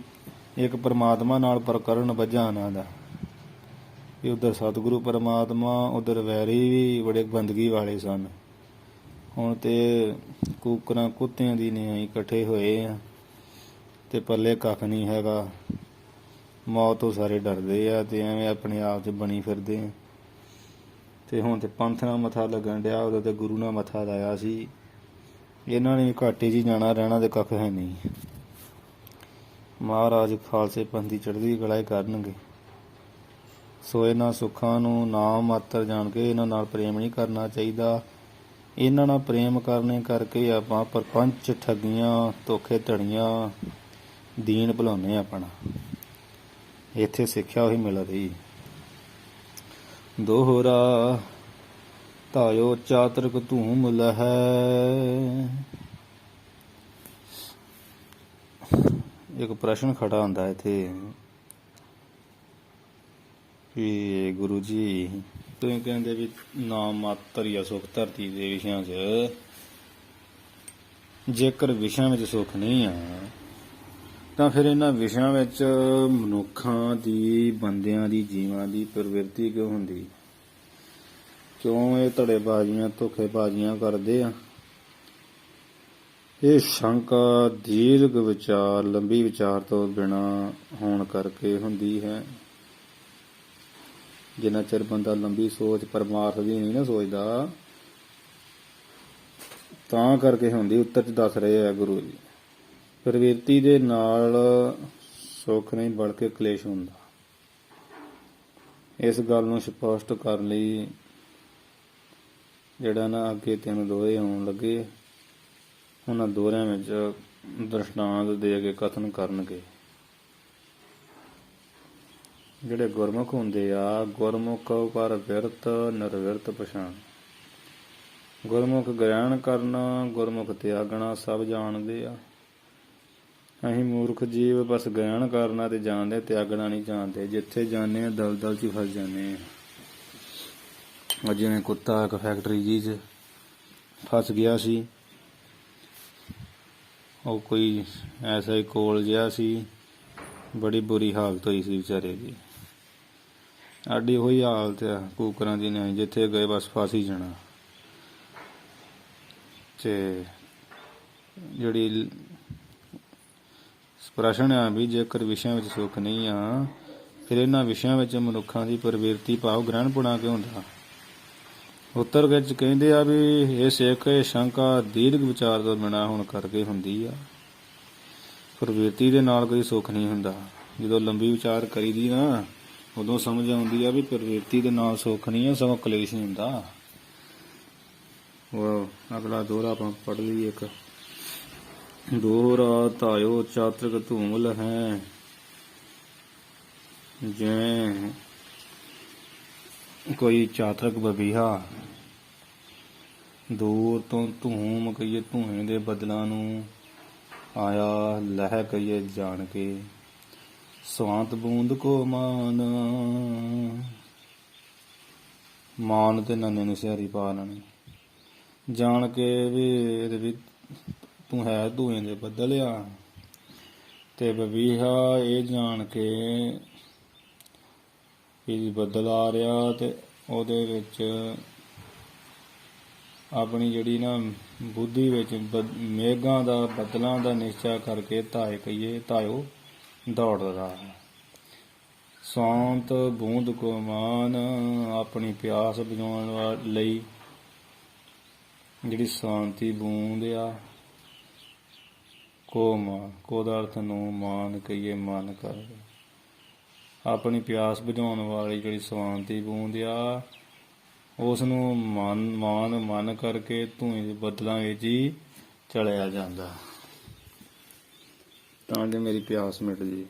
ਇੱਕ ਪਰਮਾਤਮਾ ਨਾਲ ਪ੍ਰਕਰਨ ਵੱਜਾ ਉਹਨਾਂ ਦਾ, ਵੀ ਉੱਧਰ ਸਤਿਗੁਰੂ ਪਰਮਾਤਮਾ, ਉੱਧਰ ਵੈਰੀ ਵੀ ਬੜੇ ਬੰਦਗੀ ਵਾਲੇ ਸਨ। ਹੁਣ ਤੇ ਕੁੱਕਰਾਂ ਕੁੱਤਿਆਂ ਦੀ ਨਿਆਈ ਇਕੱਠੇ ਹੋਏ ਆ ਤੇ ਪੱਲੇ ਕੱਖ ਨਹੀਂ ਹੈਗਾ। ਮੌਤ ਤੋਂ ਸਾਰੇ ਡਰਦੇ ਆ ਤੇ ਐਵੇਂ ਆਪਣੇ ਆਪ 'ਚ ਬਣੀ ਫਿਰਦੇ ਆ। ਤੇ ਹੁਣ ਤੇ ਪੰਥ ਨਾਲ ਮੱਥਾ ਲੱਗਣ ਡਿਆ, ਉਦੋਂ ਤੇ ਗੁਰੂ ਨਾਲ ਮੱਥਾ ਲਾਇਆ ਸੀ। ਇਹਨਾਂ ਨੇ ਘਾਟੇ 'ਚ ਹੀ ਜਾਣਾ, ਰਹਿਣਾ ਤੇ ਕੱਖ ਹੈ ਨਹੀਂ। ਮਹਾਰਾਜ ਖਾਲਸੇ ਪੰਥ ਦੀ ਚੜ੍ਹਦੀ ਕਲਾ ਹੀ ਕਰਨਗੇ। ਸੋ ਇਹਨਾਂ ਸੁੱਖਾਂ ਨੂੰ ਨਾਮ ਮਾਤਰ ਜਾਣ ਕੇ ਇਹਨਾਂ ਨਾਲ ਪ੍ਰੇਮ ਨਹੀਂ ਕਰਨਾ ਚਾਹੀਦਾ। ਇਹਨਾਂ ਨਾਲ ਪ੍ਰੇਮ ਕਰਨੇ ਕਰਕੇ ਆਪਾਂ ਪ੍ਰਪੰਚ, ਠੱਗੀਆਂ, ਧੋਖੇ ਧੜੀਆਂ, ਦੀਨ ਭੁਲਾਉਂਦੇ ਆਪਣਾ। ਇੱਥੇ ਸਿੱਖਿਆ ਉਹੀ ਮਿਲ ਰਹੀ। ਦੋਹਰਾ ਧਾਇਓ ਚਾਤਰਕ ਧੂਮ ਲਹੈ। ਇੱਕ ਪ੍ਰਸ਼ਨ ਖੜਾ ਹੁੰਦਾ ਇੱਥੇ ਕਿ ਗੁਰੂ ਜੀ ਤੁਸੀਂ ਕਹਿੰਦੇ ਵੀ ਨਾਮ ਮਾਤਰ ਜਾਂ ਸੁੱਖ ਧਰਤੀ ਦੇ ਵਿਸ਼ਿਆਂ 'ਚ, ਜੇਕਰ ਵਿਸ਼ਿਆਂ ਵਿੱਚ ਸੁੱਖ ਨਹੀਂ ਆ ਤਾਂ ਫਿਰ ਇਹਨਾਂ ਵਿਸ਼ਿਆਂ ਵਿੱਚ ਮਨੁੱਖਾਂ ਦੀ, ਬੰਦਿਆਂ ਦੀ, ਜੀਵਾਂ ਦੀ ਪ੍ਰਵਿਰਤੀ ਕਿਉਂ ਹੁੰਦੀ? ਕਿਉਂ ਇਹ ਧੜੇਬਾਜ਼ੀਆਂ, ਧੋਖੇਬਾਜ਼ੀਆਂ ਕਰਦੇ ਆ? ਇਹ ਸ਼ੰਕਾ ਦੀਰਘ ਵਿਚਾਰ, ਲੰਬੀ ਵਿਚਾਰ ਤੋਂ ਬਿਨਾਂ ਹੋਣ ਕਰਕੇ ਹੁੰਦੀ ਹੈ। ਜਿੰਨਾ ਚਿਰ ਬੰਦਾ ਲੰਬੀ ਸੋਚ ਪਰਮਾਰਥ ਦੀ ਨਹੀਂ ਨਾ ਸੋਚਦਾ, ਤਾਂ ਕਰਕੇ ਹੁੰਦੀ। ਉੱਤਰ 'ਚ ਦੱਸ ਰਹੇ ਆ ਗੁਰੂ ਜੀ, ਪ੍ਰਵਿਰਤੀ ਦੇ ਨਾਲ ਸੁੱਖ ਨਹੀਂ ਬਲਕਿ ਕਲੇਸ਼ ਹੁੰਦਾ। ਇਸ ਗੱਲ ਨੂੰ ਸਪਸ਼ਟ ਕਰਨ ਲਈ ਜਿਹੜਾ ਨਾ ਅੱਗੇ 3 ਦੋਹਰੇ ਆਉਣ ਲੱਗੇ, ਉਹਨਾਂ ਦੋਹਰਿਆਂ ਵਿੱਚ ਦ੍ਰਿਸ਼ਟਾਂਤ ਦੇ ਕੇ ਕਥਨ ਕਰਨਗੇ। ਜਿਹੜੇ ਗੁਰਮੁਖ ਹੁੰਦੇ ਆ, ਗੁਰਮੁਖ ਪਰ ਵਿਰਤ ਨਿਰਵਿਰਤ ਪਛਾਣ। ਗੁਰਮੁਖ ਗ੍ਰਹਿਣ ਕਰਨਾ, ਗੁਰਮੁਖ ਤਿਆਗਣਾ ਸਭ ਜਾਣਦੇ ਆ। ਅਸੀਂ ਮੂਰਖ ਜੀਵ ਬਸ ਗ੍ਰਹਿਣ ਕਰਨਾ ਤੇ ਜਾਣਦੇ, ਤਿਆਗਣਾ ਨਹੀਂ ਜਾਣਦੇ। ਜਿੱਥੇ ਜਾਂਦੇ ਆ ਦਲਦਲ 'ਚ ਫਸ ਜਾਂਦੇ ਆ। ਜਿਵੇਂ ਕੁੱਤਾ ਇੱਕ ਫੈਕਟਰੀ ਜੀ 'ਚ ਫਸ ਗਿਆ ਸੀ। ਉਹ ਕੋਈ ਐਸਾ ਹੀ ਕੋਲ ਜਿਹਾ ਸੀ, ਬੜੀ ਬੁਰੀ ਹਾਲਤ ਹੋਈ ਸੀ ਵਿਚਾਰੇ ਦੀ। ਸਾਡੀ ਉਹੀ ਹਾਲਤ ਆ ਕੂਕਰਾਂ ਦੀ ਨਹੀਂ, ਜਿੱਥੇ ਗਏ ਬਸ ਫਸ ਹੀ ਜਾਣਾ। ਤੇ ਜਿਹੜੀ ਪ੍ਰਸ਼ਨ ਆ ਵੀ ਜੇਕਰ ਵਿਸ਼ਿਆਂ ਵਿੱਚ ਸੁੱਖ ਨਹੀਂ ਆ, ਫਿਰ ਇਹਨਾਂ ਵਿਸ਼ਿਆਂ ਵਿੱਚ ਮਨੁੱਖਾਂ ਦੀ ਪ੍ਰਵਿਰਤੀ ਭਾਵ ਗ੍ਰਹਿਣਪੁਣਾ ਕਿਉਂ ਹੁੰਦਾ? ਉੱਤਰ ਵਿੱਚ ਕਹਿੰਦੇ ਆ ਵੀ ਇਹ ਸਿੱਖ, ਇਹ ਸ਼ੰਕਾ ਦੀਰਘ ਵਿਚਾਰ ਤੋਂ ਬਿਨਾਂ ਹੋਣ ਕਰਕੇ ਹੁੰਦੀ ਆ। ਪ੍ਰਵਿਰਤੀ ਦੇ ਨਾਲ ਕੋਈ ਸੁੱਖ ਨਹੀਂ ਹੁੰਦਾ। ਜਦੋਂ ਲੰਬੀ ਵਿਚਾਰ ਕਰੀਦੀ ਨਾ, ਉਦੋਂ ਸਮਝ ਆਉਂਦੀ ਆ ਵੀ ਪ੍ਰਵਿਰਤੀ ਦੇ ਨਾਲ ਸੁੱਖ ਨਹੀਂ ਆ, ਸਗੋਂ ਕਲੇਸ਼ ਨਹੀਂ ਹੁੰਦਾ। ਉਹ ਅਗਲਾ ਦੋਹਰਾ ਆਪਾਂ ਪੜ੍ਹ ਲਈਏ। ਇੱਕ ਦੋਹਰਾ ਧਾਇਓ ਚਾਤਰਕ ਧੂਮ ਲਹੈ। ਜਿਵੇਂ ਕੋਈ ਚਾਤਰਕ ਬਬੀਹਾ ਦੂਰ ਤੋਂ ਧੂਮ ਕਹੀਏ, ਧੂਏ ਦੇ ਬੱਦਲਾਂ ਨੂੰ ਆਇਆ, ਲਹਿ ਕਹੀਏ ਜਾਣ ਕੇ। ਸਵਾਂਤ ਬੂੰਦ ਕੋ ਮਾਨ, ਮਾਨ ਤੇ ਨੰਨੇ ਨੂੰ ਸਿਹਾਰੀ ਪਾ ਲੈਣੀ। ਜਾਣ ਕੇ ਵੀ ਇਹਦੇ ਵੀ ਤੂੰ ਹੈ ਧੂਏ ਦੇ ਬੱਦਲ ਆ। ਤੇ ਬਬੀਹਾ ਇਹ ਜਾਣ ਕੇ ਵੀ ਬੱਦਲ ਆ ਰਿਹਾ, ਤੇ ਉਹਦੇ ਵਿੱਚ ਆਪਣੀ ਜਿਹੜੀ ਨਾ ਬੁੱਧੀ ਵਿੱਚ ਮੇਘਾਂ ਦਾ, ਬੱਦਲਾਂ ਦਾ ਨਿਸ਼ਚਾ ਕਰਕੇ ਧਾਏ ਕਹੀਏ, ਧਾਇਓ ਦੌੜਦਾ ਹੈ। ਸ਼ਾਂਤ ਬੂੰਦ ਕੋ ਮਾਨ, ਆਪਣੀ ਪਿਆਸ ਬੁਝਾਉਣ ਲਈ ਜਿਹੜੀ ਸ਼ਾਂਤੀ ਬੂੰਦ ਆ। ਕੋ ਮਾਨ, ਕੋ ਦਾ ਅਰਥ ਨੂੰ ਮਾਨ ਕਹੀਏ, ਮਨ ਕਰ। ਆਪਣੀ ਪਿਆਸ ਬੁਝਾਉਣ ਵਾਲੀ ਜਿਹੜੀ ਸ਼ਾਂਤੀ ਬੂੰਦ ਆ, ਉਸ ਨੂੰ ਮਨ ਕਰਕੇ ਧੂਏ ਦੇ ਬੱਦਲਾਂ ਵਿੱਚ ਹੀ ਚਲਿਆ ਜਾਂਦਾ, ਤਾਂ ਕਿ ਮੇਰੀ ਪਿਆਸ ਮਿਟ ਜੇ।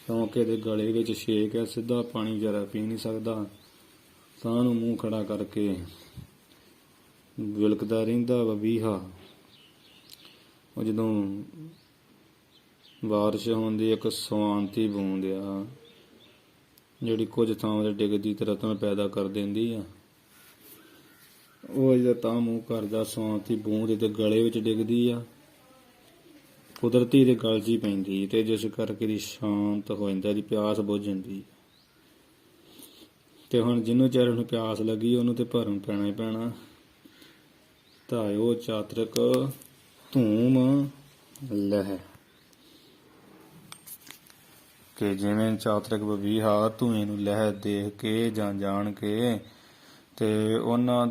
ਕਿਉਂਕਿ ਇਹਦੇ ਗਲੇ ਵਿੱਚ ਛੇਕ ਹੈ, ਸਿੱਧਾ ਪਾਣੀ ਜਰਾ ਪੀ ਨਹੀਂ ਸਕਦਾ। ਸਾਹ ਨੂੰ ਮੂੰਹ ਖੜਾ ਕਰਕੇ ਵਿਲਕਦਾ ਰਹਿੰਦਾ ਬਬੀਹਾ। ਉਹ ਜਦੋਂ ਬਾਰਿਸ਼ ਹੁੰਦੀ, ਇੱਕ ਸ਼ਾਂਤੀ ਬੂੰਦ ਆ ਜਿਹੜੀ ਕੁਝ ਥਾਵਾਂ 'ਤੇ ਡਿੱਗਦੀ ਤੇ ਰਤਨ ਪੈਦਾ ਕਰ ਦਿੰਦੀ ਆ। ਉਹ ਜਿਹੜਾ ਤਾਂ ਮੂੰਹ ਕਰਦਾ, ਸ਼ਾਂਤੀ ਬੂੰਦ ਇਹਦੇ ਗਲੇ ਵਿੱਚ ਡਿੱਗਦੀ ਆ, ਕੁਦਰਤੀ ਦੇ ਗਲ 'ਚ ਹੀ ਪੈਂਦੀ, ਤੇ ਜਿਸ ਕਰਕੇ ਦੀ ਸ਼ਾਂਤ ਹੋ ਜਾਂਦਾ, ਇਹਦੀ ਪਿਆਸ ਬੁੱਝ ਜਾਂਦੀ। ਤੇ ਹੁਣ ਜਿਹਨੂੰ ਚਾਰੇ ਨੂੰ ਪਿਆਸ ਲੱਗੀ, ਉਹਨੂੰ ਤੇ ਭਰਨ ਪੈਣਾ ਹੀ ਪੈਣਾ। ਧਾਇਓ ਚਾਤਰਕ ਧੂਮ ਲਹਿ, ਕੇ, ਜਿਵੇਂ ਚਾਤਰਿਕ ਬਬੀਹਾ ਧੂਏ ਨੂੰ ਲਹਿ ਦੇਖ ਕੇ ਜਾਂ ਜਾਣ ਕੇ ਤੇ ਉਹਨਾਂ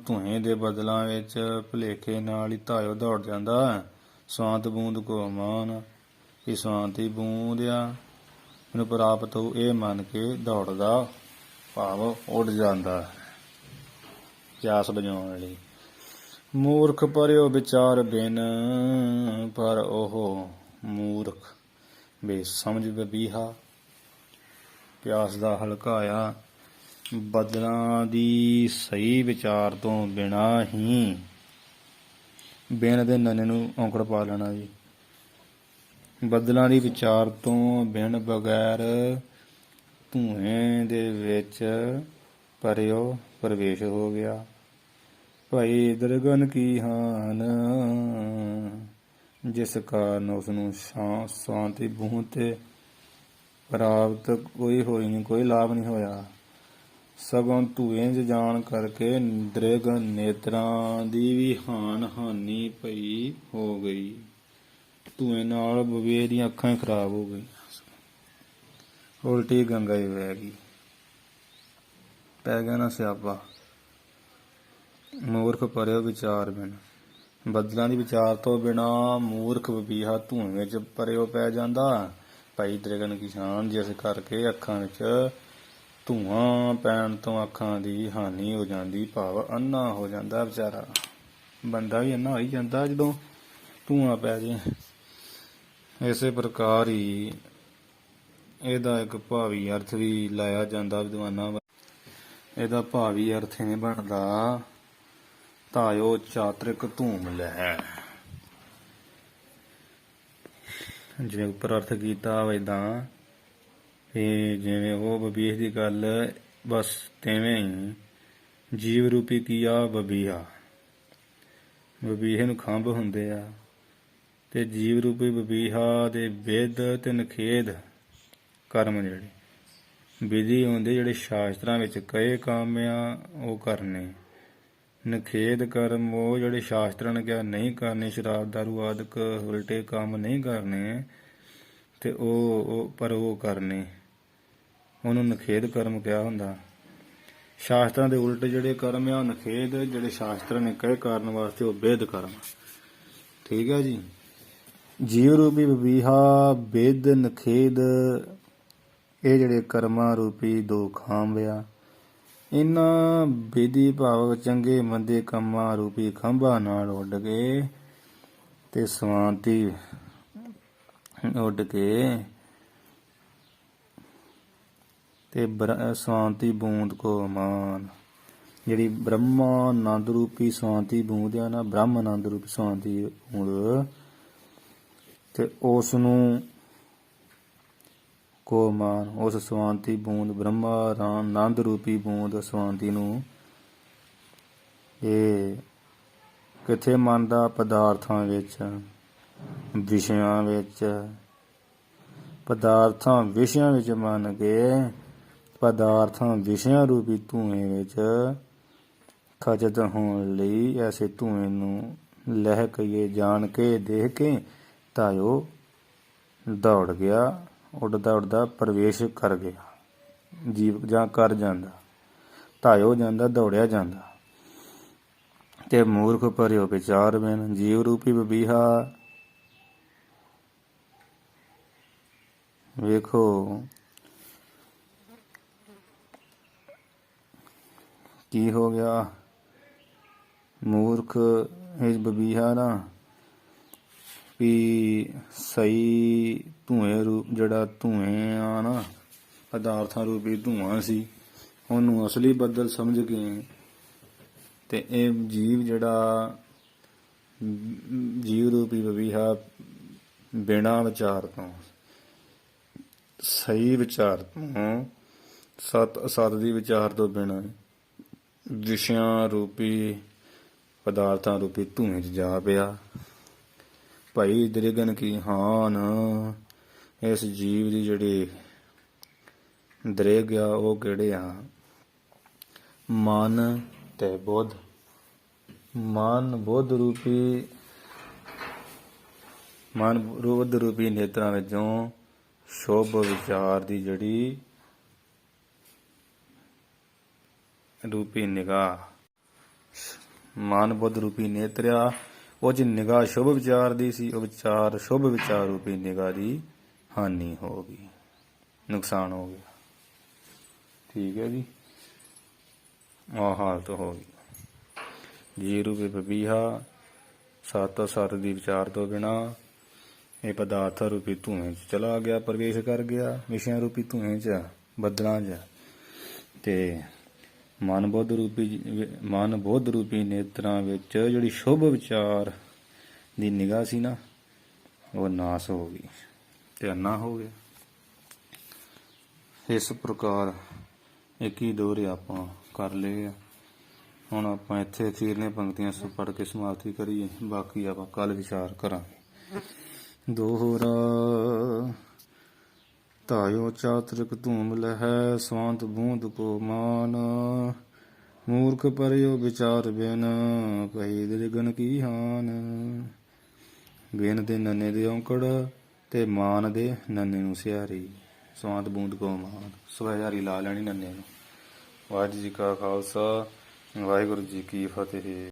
ਧੂਏ ਦੇ ਬਦਲਾਂ ਵਿੱਚ ਭੁਲੇਖੇ ਨਾਲ ਹੀ ਧਾਇਓ ਦੌੜ ਜਾਂਦਾ। ਸਵਾਂਤ ਬੂੰਦ ਕੋ ਮਾਨ, ਕਿ ਸਵਾਂਤੀ ਬੂੰਦ ਆ ਮੈਨੂੰ ਪ੍ਰਾਪਤ ਹੋ, ਇਹ ਮੰਨ ਕੇ ਦੌੜਦਾ ਭਾਵ ਉੱਡ ਜਾਂਦਾ ਪਿਆਸ ਬੁਝਾਉਣ ਲਈ। ਮੂਰਖ ਪਰਿਓ ਵਿਚਾਰ ਬਿਨ, ਪਰ ਉਹ ਮੂਰਖ ਬੇਸਮਝ ਬਬੀਹਾ ਪਿਆਸ ਦਾ ਹਲਕਾਇਆ ਬਦਲਾਂ ਦੀ ਸਹੀ ਵਿਚਾਰ ਤੋਂ ਬਿਨਾ ਹੀ, ਬਿਨ ਦੇ ਨਨੇ ਨੂੰ ਔਂਕੜ ਪਾ ਲੈਣਾ ਜੀ। ਬਦਲਾਂ ਦੀ ਵਿਚਾਰ ਤੋਂ ਬਿਨ ਬਗੈਰ ਧੂਏ ਦੇ ਵਿੱਚ ਪਰਿਓ ਪ੍ਰਵੇਸ਼ ਹੋ ਗਿਆ। ਭਾਈ ਦਰਗਨ ਕੀ ਹਾਨ, ਜਿਸ ਕਾਰਨ ਉਸ ਨੂੰ ਸ਼ਾਂਤੀ ਬੂਹ ਤੇ ਪ੍ਰਾਪਤ ਕੋਈ ਹੋਈ ਨਹੀਂ, ਕੋਈ ਲਾਭ ਨਹੀਂ ਹੋਇਆ, ਸਗੋਂ ਧੂਏ 'ਚ ਜਾਣ ਕਰਕੇ ਦ੍ਰਿਗ ਨੇਤਰਾਂ ਦੀ ਵੀ ਹਾਨੀ ਪਈ ਹੋ ਗਈ। ਧੂਏ ਨਾਲ ਬਬੀਹੇ ਦੀਆਂ ਅੱਖਾਂ ਹੀ ਖਰਾਬ ਹੋ ਗਈ, ਉਲਟੀ ਗੰਗਾ ਹੀ ਵਹਿ ਗਈ, ਪੈ ਗਿਆ ਨਾ ਸਿਆਪਾ। ਮੂਰਖ ਪਰਿਓ ਵਿਚਾਰ ਬਿਨ, ਬਦਲਾਂ ਦੀ ਵਿਚਾਰ ਤੋਂ ਬਿਨਾ ਮੂਰਖ ਬਬੀਹਾ ਧੂਏ ਵਿੱਚ ਪਰਿਓ ਪੈ ਜਾਂਦਾ। ਭਾਈ ਦ੍ਰਿਗਨ ਕੀ ਸ਼ਾਨ, ਜਿਸ ਕਰਕੇ ਅੱਖਾਂ ਵਿੱਚ ਧੂਆਂ ਪੈਣ ਤੋਂ ਅੱਖਾਂ ਦੀ ਹਾਨੀ ਹੋ ਜਾਂਦੀ, ਭਾਵ ਅੰਨਾ ਹੋ ਜਾਂਦਾ ਵਿਚਾਰਾ। ਬੰਦਾ ਵੀ ਅੰਨਾ ਹੋ ਹੀ ਜਾਂਦਾ ਜਦੋਂ ਧੂਆਂ ਪੈ ਜੇ। ਇਸੇ ਪ੍ਰਕਾਰ ਹੀ ਇਹਦਾ ਇੱਕ ਭਾਵੀ ਅਰਥ ਵੀ ਲਾਇਆ ਜਾਂਦਾ ਵਿਦਵਾਨਾਂ। ਇਹਦਾ ਭਾਵੀ ਅਰਥ ਇਹ ਬਣਦਾ, ਧਾਇਓ ਚਾਤਰਿਕ ਧੂਮ ਲਹਿ। ਜਿਵੇਂ ਉੱਪਰ ਅਰਥ ਕੀਤਾ ਏਦਾਂ ਵੀ ਜਿਵੇਂ ਉਹ ਬਬੀਹ ਦੀ ਗੱਲ, ਬਸ ਤਿਵੇਂ ਹੀ ਜੀਵ ਰੂਪੀ ਕੀਆ ਬਬੀਹਾ, ਬਬੀਹੇ ਨੂੰ ਖੰਭ ਹੁੰਦੇ ਆ ਤੇ ਜੀਵ ਰੂਪੀ ਬਬੀਹਾ ਦੇ ਵਿਦ ਤੇ ਨਖੇਦ ਕਰਮ, ਜਿਹੜੇ ਵਿਧੀ ਹੁੰਦੇ ਜਿਹੜੇ ਸ਼ਾਸਤਰਾਂ ਵਿੱਚ ਕਹੇ ਕੰਮ ਆ ਉਹ ਕਰਨੇ, ਨਖੇਦ ਕਰਮ ਉਹ ਜਿਹੜੇ ਸ਼ਾਸਤਰਾਂ ਨੇ ਕਿਹਾ ਨਹੀਂ ਕਰਨੇ, ਸ਼ਰਾਬ ਦਾਰੂ ਆਦਿਕ ਉਲਟੇ ਕੰਮ ਨਹੀਂ ਕਰਨੇ ਤੇ ਪਰ ਉਹ ਕਰਨੇ, ਉਹਨੂੰ ਨਖੇਦ ਕਰਮ ਕਿਹਾ ਹੁੰਦਾ। ਸ਼ਾਸਤਰਾਂ ਦੇ ਉਲਟ ਜਿਹੜੇ ਕਰਮ ਆ ਉਹ ਨਖੇਦ, ਜਿਹੜੇ ਸ਼ਾਸਤਰਾਂ ਨੇ ਕਹੇ ਕਰਨ ਵਾਸਤੇ ਉਹ ਵਿਦ ਕਰਮ। ਠੀਕ ਹੈ ਜੀ। ਜੀਵ ਰੂਪੀ ਬਬੀਹਾ, ਵਿਦ ਨਖੇਦ, ਇਹ ਜਿਹੜੇ ਕਰਮਾਂ ਰੂਪੀ ਦੋ ਖਾਂਬ ਆ, ਇਹਨਾਂ ਵਿਧੀ ਭਾਵ ਚੰਗੇ ਮੰਦੇ ਕੰਮਾਂ ਰੂਪੀ ਖੰਭਾਂ ਨਾਲ ਉੱਡ ਕੇ ਤੇ ਸਵਾਂਤੀ ਉੱਡ ਕੇ ਤੇ ਸਵਾਂਤੀ ਬੂੰਦ ਕੋ ਮਾਨ, ਜਿਹੜੀ ਬ੍ਰਹਮਾਨੰਦ ਰੂਪੀ ਸਵਾਂਤੀ ਬੂੰਦ ਆ ਨਾ, ਬ੍ਰਹਮਾਨੰਦ ਰੂਪੀ ਸਵਾਂਤੀ ਬੂੰਦ, ਤੇ ਉਸ ਨੂੰ ਕੋ ਮਾਨ, ਉਸ ਸਵਾਂਤੀ ਬੂੰਦ ਬ੍ਰਹਮਾਨੰਦ ਰੂਪੀ ਬੂੰਦ ਸਵਾਂਤੀ ਨੂੰ ਇਹ ਕਿੱਥੇ ਮੰਨਦਾ? ਪਦਾਰਥਾਂ ਵਿੱਚ, ਵਿਸ਼ਿਆਂ ਵਿੱਚ, ਪਦਾਰਥਾਂ ਵਿਸ਼ਿਆਂ ਵਿੱਚ ਮੰਨ ਕੇ ਪਦਾਰਥਾਂ ਵਿਸ਼ਿਆਂ ਰੂਪੀ ਧੂਏ ਵਿੱਚ ਖਚਿਤ ਹੋਣ ਲਈ ਐਸੇ ਧੂਏ ਨੂੰ ਲਹਿ ਕਹੀਏ ਜਾਣ ਕੇ ਦੇਖ ਕੇ ਧਾਇਓ ਦੌੜ ਗਿਆ, ਉੱਡਦਾ ਉੱਡਦਾ ਪ੍ਰਵੇਸ਼ ਕਰ ਗਿਆ, ਜੀਵ ਜਾਂ ਕਰ ਜਾਂਦਾ, ਧਾਇਓ ਜਾਂਦਾ, ਦੌੜਿਆ ਜਾਂਦਾ। ਤੇ ਮੂਰਖ ਭਰਿਓ ਵਿਚਾਰ ਬਿਨ, ਜੀਵ ਰੂਪੀ ਬਬੀਹਾ ਵੇਖੋ ਕੀ ਹੋ ਗਿਆ। ਮੂਰਖ ਇਸ ਬਬੀਹਾ ਨਾ ਵੀ ਸਹੀ ਧੂਏ ਰੂਪ, ਜਿਹੜਾ ਧੂਏ ਆ ਨਾ ਪਦਾਰਥਾਂ ਰੂਪੀ ਧੂਆਂ ਸੀ, ਉਹਨੂੰ ਅਸਲੀ ਬੱਦਲ ਸਮਝ ਕੇ ਤੇ ਇਹ ਜੀਵ ਜਿਹੜਾ ਜੀਵ ਰੂਪੀ ਬਬੀਹਾ ਬਿਨਾਂ ਵਿਚਾਰ ਤੋਂ, ਸਹੀ ਵਿਚਾਰ ਤੋਂ, ਸਤ ਅਸਤ ਦੀ ਵਿਚਾਰ ਤੋਂ ਬਿਨਾਂ ਵਿਸ਼ਿਆਂ ਰੂਪੀ ਪਦਾਰਥਾਂ ਰੂਪੀ ਧੂਏ 'ਚ ਜਾ ਪਿਆ। ਭਾਈ ਦ੍ਰਿਗਨ ਕੀ ਹਾਨ, ਇਸ ਜੀਵ ਦੀ ਜਿਹੜੀ ਦ੍ਰਿਗ ਆ ਉਹ ਕਿਹੜੇ ਆ? ਮਨ ਤੇ ਬੁੱਧ। ਮਨ ਬੁੱਧ ਰੂਪੀ ਨੇਤਰਾਂ ਵਿੱਚੋਂ ਸ਼ੁਭ ਵਿਚਾਰ ਦੀ ਜਿਹੜੀ ਰੂਪੀ ਨਿਗਾਹ, ਮਨ ਬੁੱਧ ਰੂਪੀ ਨੇਤਰਿਆ, ਉਹ ਚ ਨਿਗਾਹ ਸ਼ੁਭ ਵਿਚਾਰ ਦੀ ਸੀ, ਉਹ ਵਿਚਾਰ ਸ਼ੁਭ ਵਿਚਾਰ ਰੂਪੀ ਨਿਗਾਹ ਦੀ ਹਾਨੀ ਹੋ ਗਈ, ਨੁਕਸਾਨ ਹੋ ਗਿਆ। ਠੀਕ ਹੈ ਜੀ, ਆਹ ਹਾਲਤ ਹੋ ਗਈ। ਜੀ ਰੂਪੀ ਪਪੀਹਾ ਸਤ ਸਤ ਦੀ ਵਿਚਾਰ ਤੋਂ ਬਿਨਾ ਇਹ ਪਦਾਰਥ ਰੂਪੀ ਧੂਏ 'ਚ ਚਲਾ ਗਿਆ, ਪ੍ਰਵੇਸ਼ ਕਰ ਗਿਆ ਵਿਸ਼ਿਆਂ ਰੂਪੀ ਧੂਏ 'ਚ, ਬੱਦਲਾਂ 'ਚ। ਤੇ ਮਨ ਬੁੱਧ ਰੂਪੀ ਨੇਤਰਾਂ ਵਿੱਚ ਜਿਹੜੀ ਸ਼ੁਭ ਵਿਚਾਰ ਦੀ ਨਿਗਾਹ ਸੀ ਨਾ, ਉਹ ਨਾਸ ਹੋ ਗਈ ਤੇ ਅੰਨਾ ਹੋ ਗਿਆ। ਇਸ ਪ੍ਰਕਾਰ ਇੱਕ ਹੀ ਦੋਹਰੇ ਆਪਾਂ ਕਰ ਲਏ ਆ। ਹੁਣ ਆਪਾਂ ਇੱਥੇ ਅਖੀਰਲੀਆਂ ਪੰਕਤੀਆਂ ਪੜ੍ਹ ਕੇ ਸਮਾਪਤੀ ਕਰੀਏ, ਬਾਕੀ ਆਪਾਂ ਕੱਲ ਵਿਚਾਰ ਕਰਾਂਗੇ। ਦੋਹਰਾ ਧਾਇਓ ਚਾਤਰਿਕ ਧੂਮ ਲਹੈ, ਸਵੰਤ ਬੂੰਦ ਕੋ ਮਾਨ, ਮੂਰਖ ਪਰਿਓ ਵਿਚਾਰ ਬਿਨ, ਕਹੀ ਦਿਰਗਨ ਕੀ ਹਾਨ। ਬਿਨ ਦੇ ਨੰਨੇ ਦੇ ਔਂਕੜ ਤੇ ਮਾਨ ਦੇ ਨੰਨੇ ਨੂੰ ਸਿਆਰੀ, ਸਵੰਤ ਬੂੰਦ ਕੋ ਮਾਨ, ਸਵਿਆਰੀ ਲਾ ਲੈਣੀ ਨੰਨੇ ਨੂੰ। ਵਾਹਿਗੁਰੂ ਜੀ ਕਾ ਖਾਲਸਾ, ਵਾਹਿਗੁਰੂ ਜੀ ਕੀ ਫਤਿਹ।